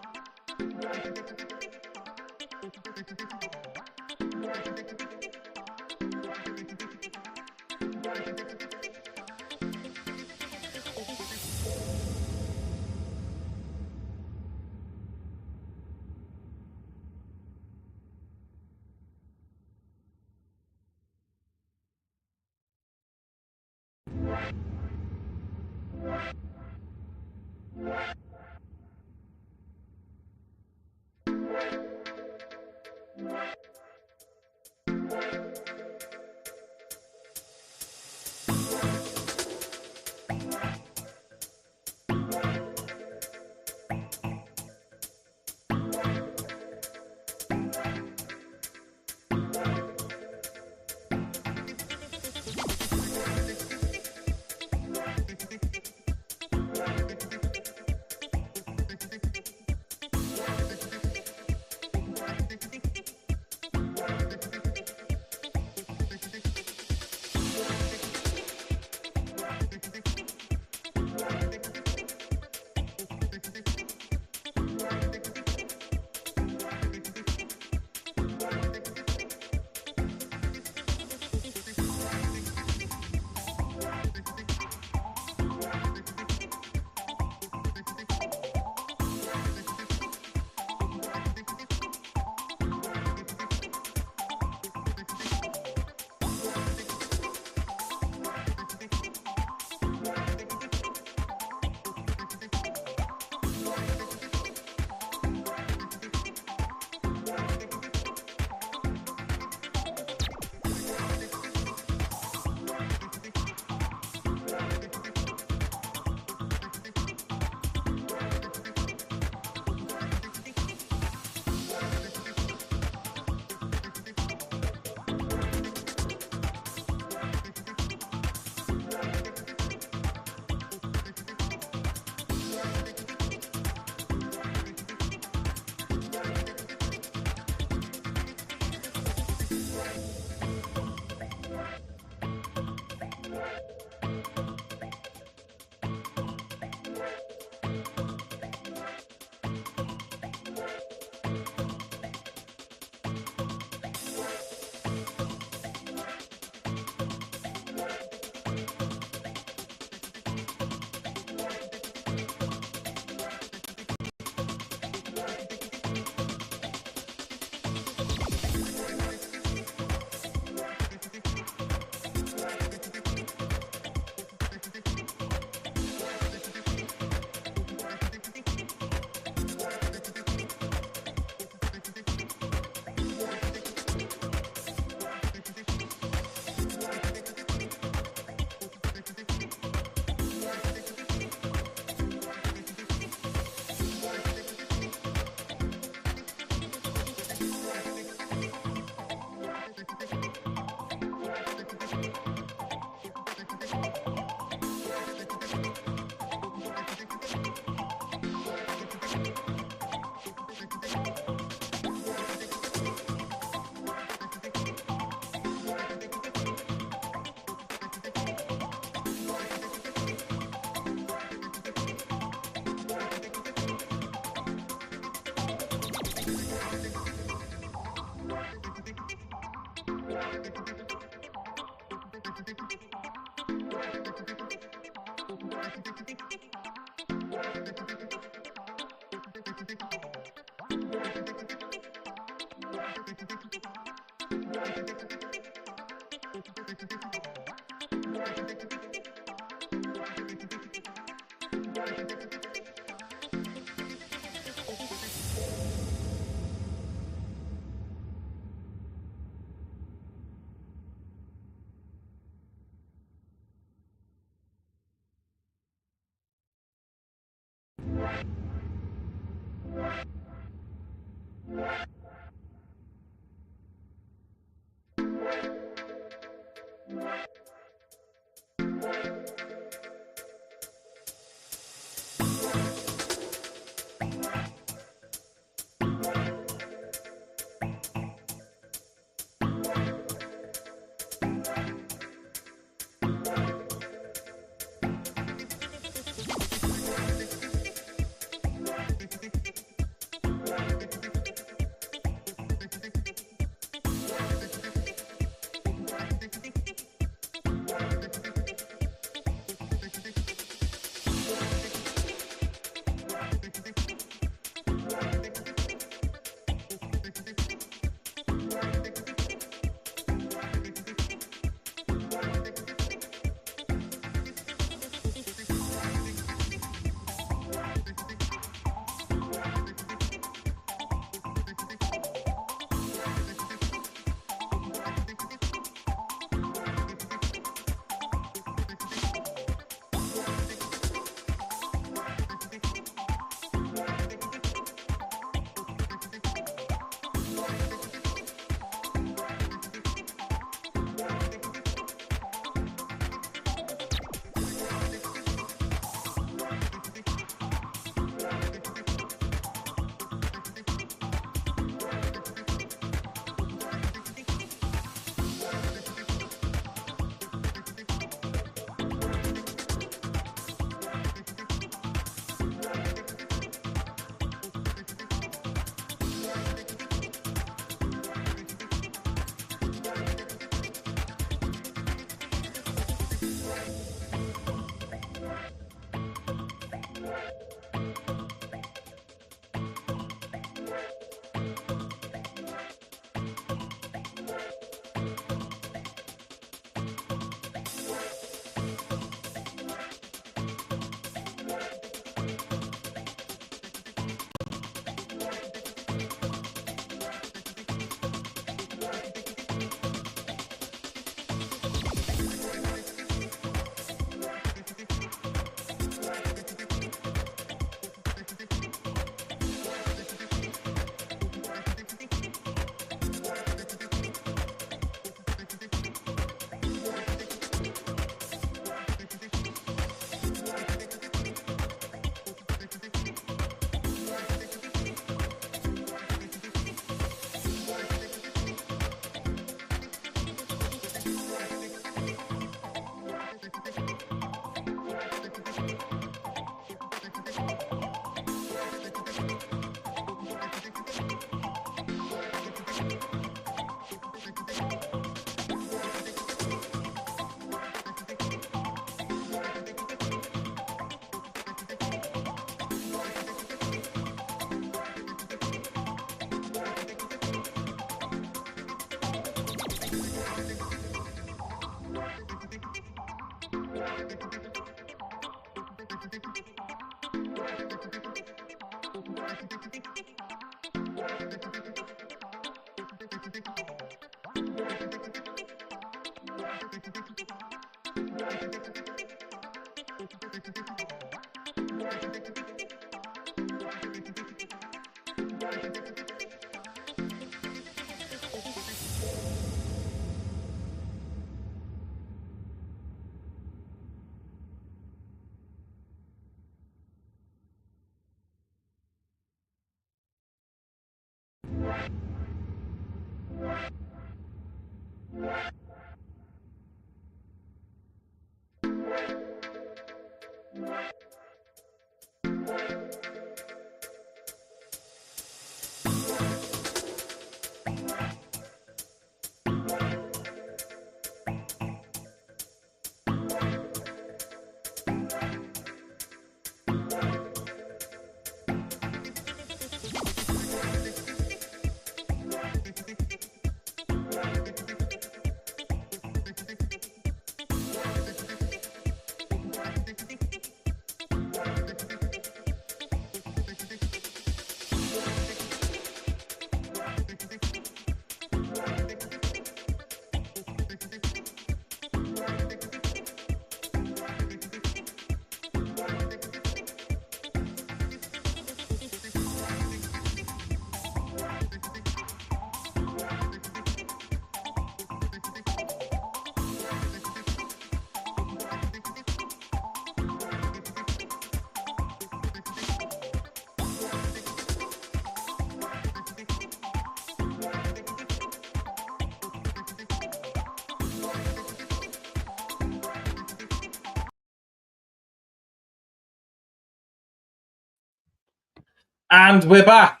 S15: And we're back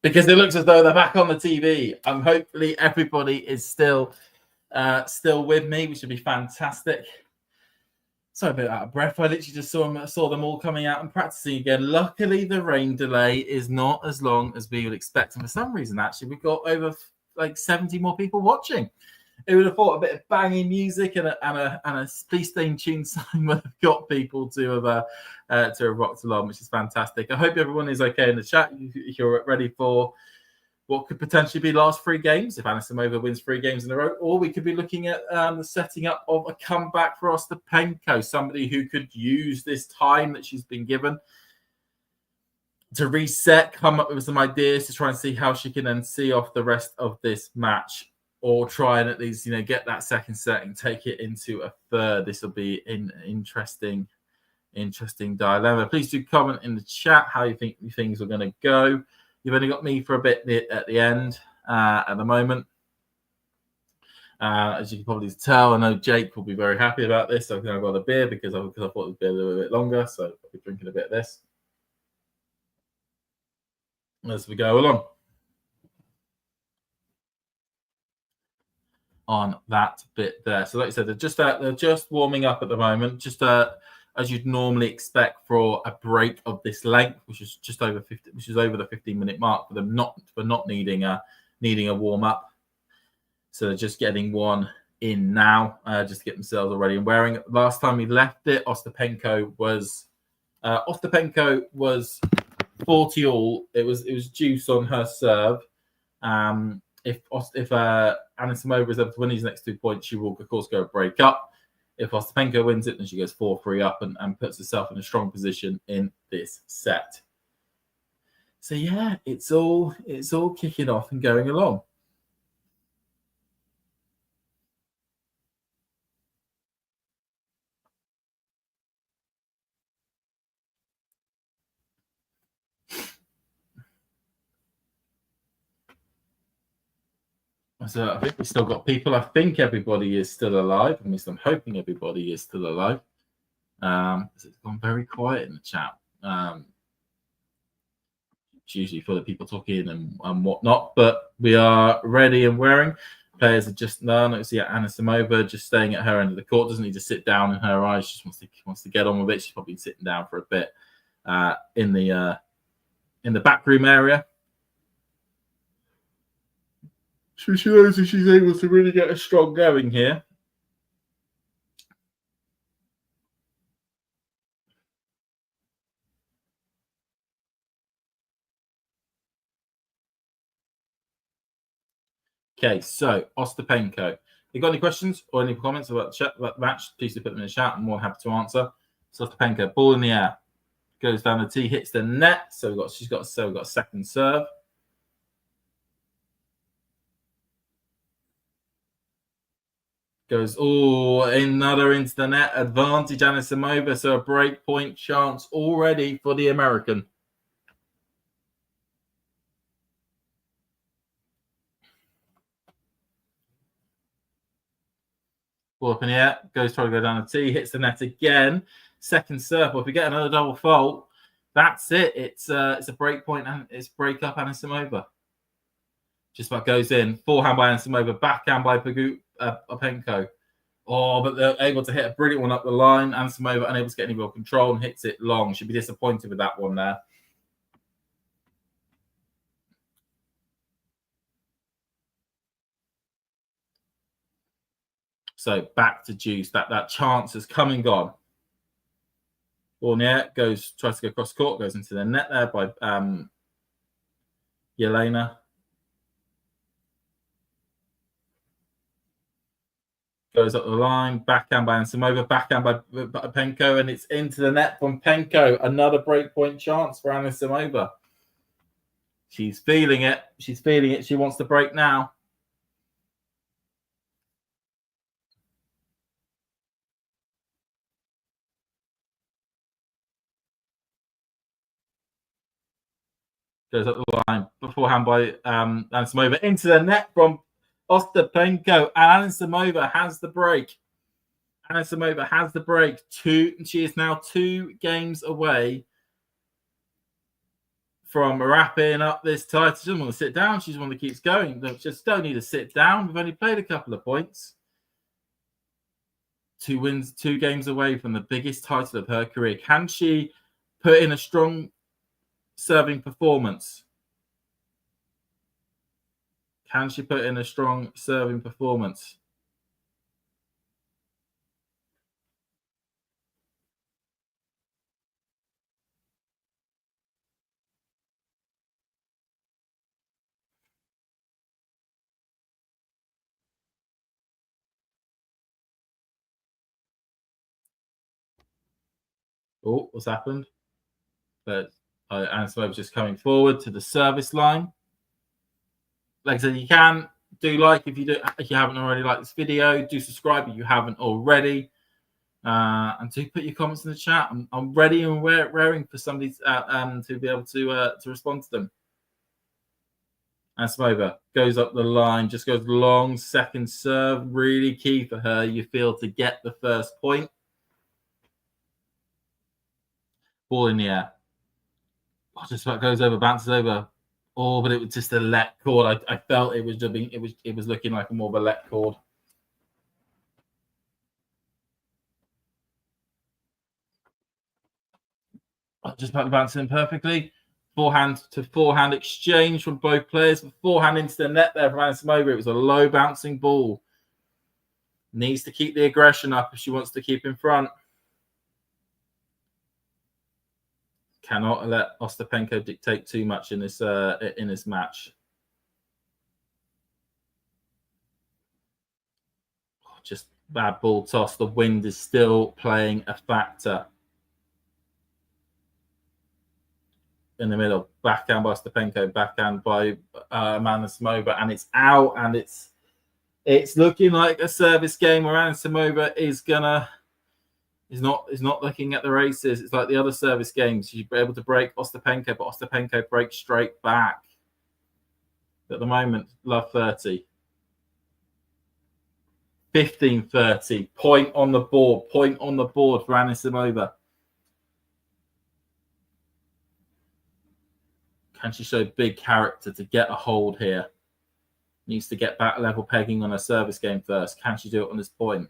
S15: because it looks as though they're back on the TV. Hopefully everybody is still with me, which would be fantastic. Sorry, a bit out of breath. I literally just saw them all coming out and practicing again. Luckily, the rain delay is not as long as we would expect. And for some reason, actually, we've got over like 70 more people watching. Who would have thought a bit of banging music and a Please Stay in Tune sign would have got people to have rocked along, which is fantastic. I hope everyone is okay in the chat. If you're ready for what could potentially be last 3 games, if Anisimova wins 3 games in a row, or we could be looking at the setting up of a comeback for Ostapenko, somebody who could use this time that she's been given to reset, come up with some ideas to try and see how she can then see off the rest of this match, or try and at least, get that second set and take it into a third. This will be an interesting dilemma. Please do comment in the chat how you think things are going to go. You've only got me for a bit at the end at the moment. As you can probably tell, I know Jake will be very happy about this. I've got a beer because I thought it would be a little bit longer, so I'll be drinking a bit of this as we go along on that bit there. So like I said, they're just warming up at the moment, just as you'd normally expect for a break of this length, which is just over 50, which is over the 15-minute mark for them, not needing a warm up. So they're just getting one in now, just to get themselves already and wearing. Last time we left it, Ostapenko was 40 all. It was juice on her serve. If Anisimova is able to win these next 2 points, she will of course go break up. If Ostapenko wins it, then she goes 4-3 up and puts herself in a strong position in this set. So yeah, it's all kicking off and going along. So I think we've still got people. I think everybody is still alive. At least I'm hoping everybody is still alive. It's gone very quiet in the chat. It's usually full of people talking and whatnot, but we are ready and wearing. Players are just done. Let's see Anisimova just staying at her end of the court. Doesn't need to sit down in her eyes. She just wants to get on with it. She's probably sitting down for a bit in the backroom area. So she knows that she's able to really get a strong going here. Okay, so Ostapenko. You got any questions or any comments about the match? Please do put them in the chat. I'm more than happy to answer. So Ostapenko, ball in the air. Goes down the tee, hits the net. So we've got a second serve. Goes, another into the net. Advantage Anisimova. So a break point chance already for the American. Ball up in the air. Goes trying to go down the tee. Hits the net again. Second serve. Well, if we get another double fault, that's it. It's a break point and it's break up Anisimova. Just about goes in. Forehand by Anisimova. Backhand by Ostapenko. But they're able to hit a brilliant one up the line. Anisimova unable to get any real control and hits it long. Should be disappointed with that one there. So back to juice. That chance has come and gone. Ball in the air, tries to go cross court, goes into the net there by Jelena. Goes up the line, backhand by Anisimova, backhand by Penko, and it's into the net from Penko. Another breakpoint chance for Anisimova. She's feeling it. She's feeling it. She wants to break now. Goes up the line, beforehand by Anisimova, into the net from Ostapenko, and Anisimova has the break. Anisimova has the break. She is now 2 games away from wrapping up this title. She doesn't want to sit down. She's one that keeps going. Just don't need to sit down. We've only played a couple of points. 2 wins, 2 games away from the biggest title of her career. Can she put in a strong serving performance? Can she put in a strong serving performance? Oh, what's happened? But Anisimova just coming forward to the service line. Like I said, you can do if you haven't already liked this video, do subscribe if you haven't already, and do put your comments in the chat. I'm ready and raring for somebody to be able to respond to them. Anisimova goes up the line, just goes long, second serve, really key for her. You feel to get the first point. Ball in the air. Just about goes over, bounces over. But it was just a let cord. I felt it was looking like more of a let cord. Just about bouncing perfectly. Forehand to forehand exchange from both players. Forehand into the net there from Anisimova. It was a low bouncing ball. Needs to keep the aggression up if she wants to keep in front. Cannot let Ostapenko dictate too much in this match. Just bad ball toss. The wind is still playing a factor. In the middle, backhand by Ostapenko, backhand by Anisimova, and it's out. And it's looking like a service game where Anisimova is not looking at the races. It's like the other service games. She's able to break Ostapenko, but Ostapenko breaks straight back. At the moment, love 30. 15-30. Point on the board. Point on the board for Anisimova. Can she show big character to get a hold here? Needs to get back level pegging on her service game first. Can she do it on this point?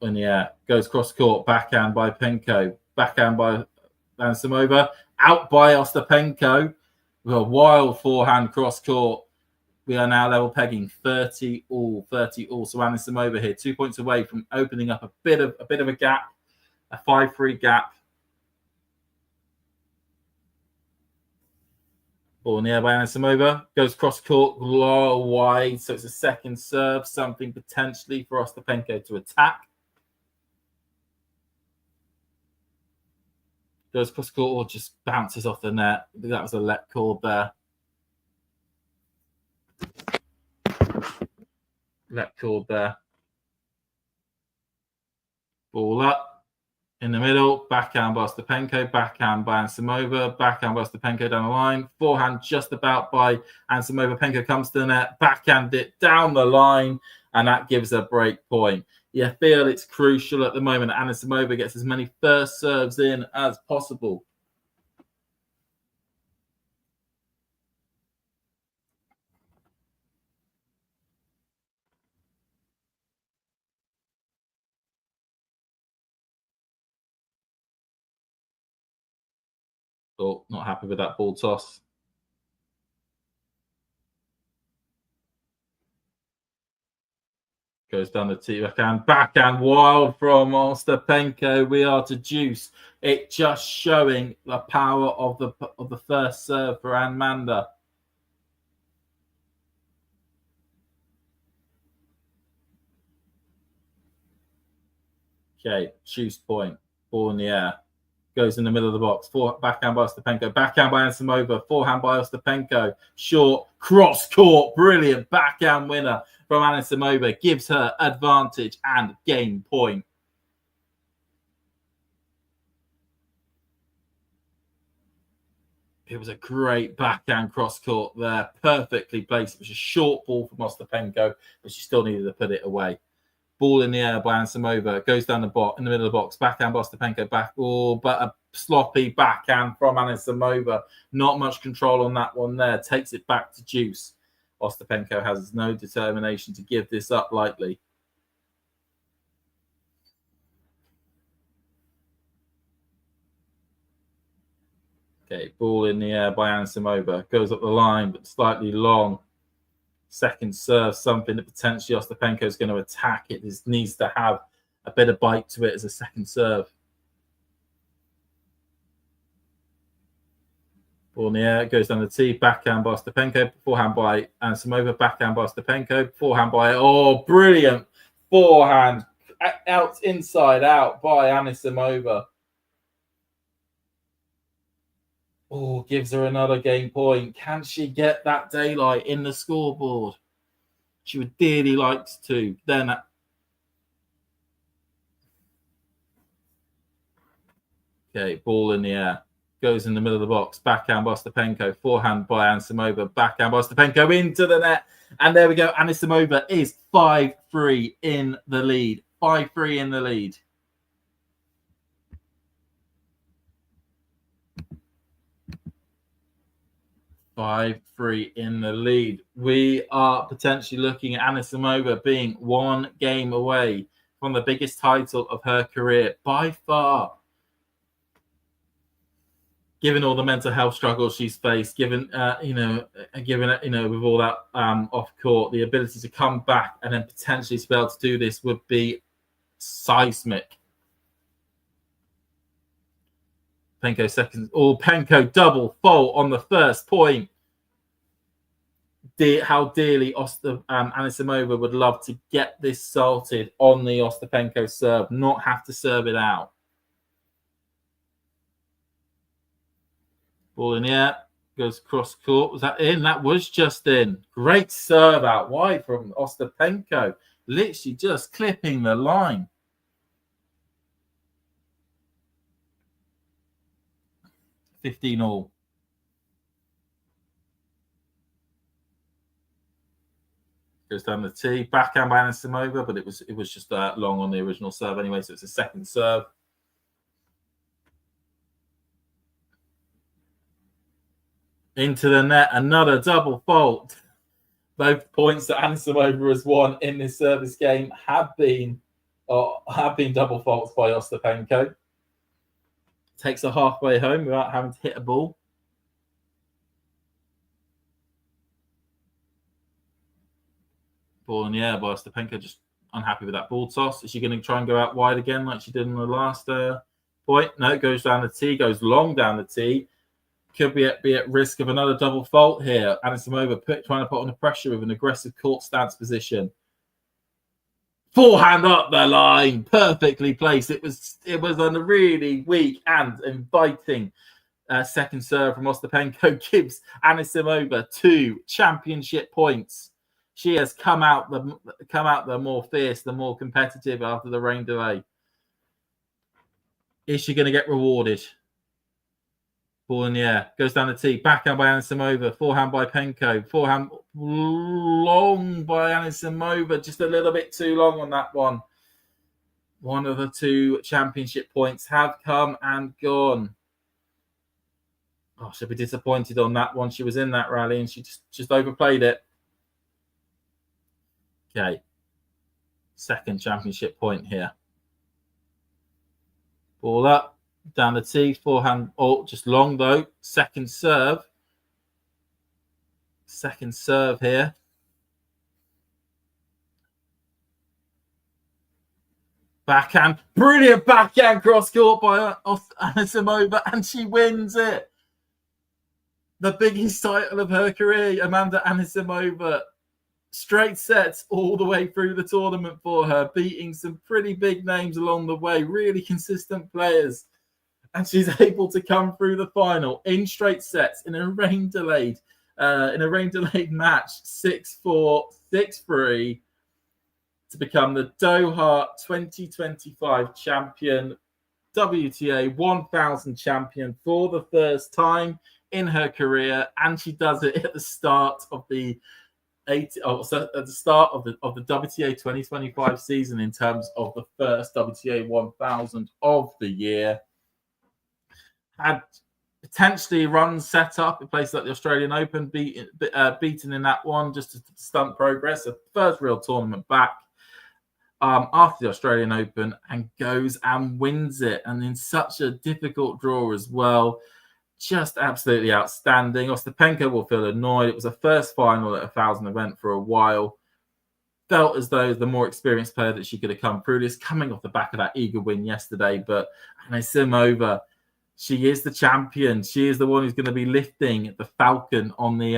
S15: In the air, goes cross court, backhand by Penko, backhand by Anisimova, out by Ostapenko with a wild forehand cross court. We are now level pegging 30 all. So Anisimova here, 2 points away from opening up a bit of a gap, a 5-3 gap. Ball in the air by Anisimova, goes cross court, low wide, so it's a second serve, something potentially for Ostapenko to attack. Goes cross court or just bounces off the net. I think that was a let call there. Let call there. Ball up in the middle. Backhand by Ostapenko. Backhand by Anisimova. Backhand by Ostapenko down the line. Forehand just about by Anisimova. Penko comes to the net. Backhand it down the line. And that gives a break point. You feel it's crucial at the moment. Anisimova gets as many first serves in as possible. Oh, not happy with that ball toss. Goes down the tee backhand wild from Ostapenko. We are to juice. It just showing the power of the first serve for Anmanda. Okay, juice point. Ball in the air. Goes in the middle of the box. Backhand by Ostapenko. Backhand by Anisimova. Forehand by Ostapenko. Short. Cross court. Brilliant backhand winner from Anisimova. Gives her advantage and game point. It was a great backhand cross court there. Perfectly placed. It was a short ball from Ostapenko, but she still needed to put it away. Ball in the air by Anisimova. Goes down the in the middle of the box. Backhand by Ostapenko. Back. Oh, but a sloppy backhand from Anisimova. Not much control on that one there. Takes it back to juice. Ostapenko has no determination to give this up lightly. Okay, ball in the air by Anisimova. Goes up the line, but slightly long. Second serve, something that potentially Ostapenko is going to attack. It needs to have a bit of bite to it as a second serve. Ball in the air, goes down the tee, backhand by Ostapenko, forehand by Anisimova, backhand by Ostapenko, forehand by, oh, brilliant forehand, out, inside out by Anisimova. Oh, gives her another game point. Can she get that daylight in the scoreboard? She would dearly like to. Then, okay, ball in the air. Goes in the middle of the box. Backhand by Ostapenko. Forehand by Anisimova. Backhand by Ostapenko into the net. And there we go. Anisimova is 5-3 in the lead. 5-3 in the lead. In the lead. We are potentially looking at Anisimova being one game away from the biggest title of her career by far. Given all the mental health struggles she's faced, given with all that off court, the ability to come back and then potentially to be able to do this would be seismic. Penko second. Oh, Penko double fault on the first point. How dearly Anisimova would love to get this salted on the Ostapenko serve, not have to serve it out. Ball in the air, goes cross court. Was that in? That was just in. Great serve out wide from Ostapenko. Literally just clipping the line. $15-all. Goes down the tee. Backhand by Anisimova, but it was just long on the original serve anyway, so it's a second serve. Into the net, another double fault. Both points that Anisimova has won in this service game have been double faults by Ostapenko. Takes her halfway home without having to hit a ball. Ball in the air by Ostapenko, just unhappy with that ball toss. Is she going to try and go out wide again like she did in the last point? No, it goes down the tee, goes long down the tee. Could be at risk of another double fault here. Anisimova trying to put on the pressure with an aggressive court stance position. Forehand up the line, perfectly placed. It was on a really weak and inviting second serve from Ostapenko gives Anisimova 2 championship points. She has come out the more fierce, the more competitive after the rain delay. Is she going to get rewarded? Ball in the air, goes down the tee, backhand by Anisimova, forehand by Penko, forehand long by Anisimova, just a little bit too long on that one. One of the 2 championship points have come and gone. Oh, she'll be disappointed on that one. She was in that rally and she just overplayed it. Okay, second championship point here. Ball up. Down the tee, forehand, just long though. Second serve here. Backhand, brilliant backhand cross court by Anisimova, and she wins it. The biggest title of her career, Amanda Anisimova. Straight sets all the way through the tournament for her, beating some pretty big names along the way, really consistent players. And she's able to come through the final in straight sets in a rain delayed match, 6-4, 6-3, to become the Doha 2025 champion, WTA 1000 champion for the first time in her career, and she does it at the start of the WTA 2025 season in terms of the first WTA 1000 of the year. Had potentially runs set up in places like the Australian Open, beaten in that one just to stunt progress. The first real tournament back after the Australian Open, and goes and wins it, and in such a difficult draw as well. Just absolutely outstanding. Ostapenko will feel annoyed. It was a first final at a 1000 event for a while. Felt as though the more experienced player that she could have come through this, coming off the back of that eager win yesterday. But Anisimova, she is the champion. She is the one who's going to be lifting the falcon on the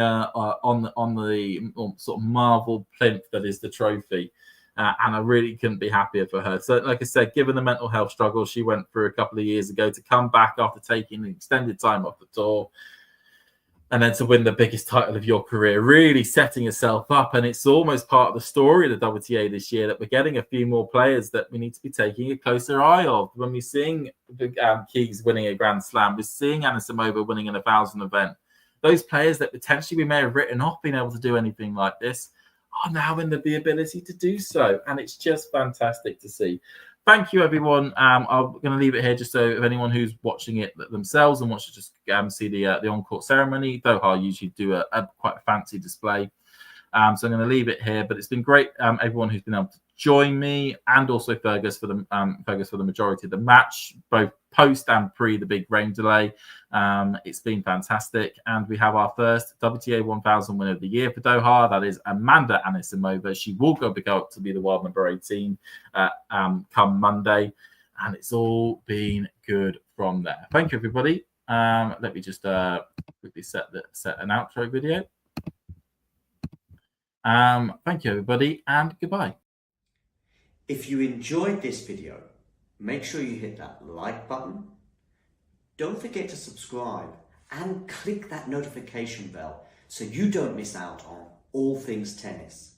S15: sort of marble plinth that is the trophy. And I really couldn't be happier for her. So, like I said, given the mental health struggles she went through a couple of years ago, to come back after taking an extended time off the tour and then to win the biggest title of your career, really setting yourself up. And it's almost part of the story of the WTA this year that we're getting a few more players that we need to be taking a closer eye of. When we're seeing Keys winning a Grand Slam, we're seeing Anisimova winning an 1000 event. Those players that potentially we may have written off being able to do anything like this are now in the ability to do so. And it's just fantastic to see. Thank you, everyone. I'm going to leave it here just so if anyone who's watching it themselves and wants to just see the on-court ceremony, Doha usually do quite a fancy display. So I'm going to leave it here. But it's been great, everyone who's been able to join me, and also Fergus for the majority of the match, both post and pre the big rain delay. It's been fantastic, and we have our first WTA 1000 winner of the year for Doha. That is Amanda Anisimova. She will go up to be the world number 18 come Monday, and it's all been good from there. Thank you, everybody. Let me just quickly set an outro video. Thank you, everybody, and goodbye.
S2: If you enjoyed this video, make sure you hit that like button. Don't forget to subscribe and click that notification bell so you don't miss out on all things tennis.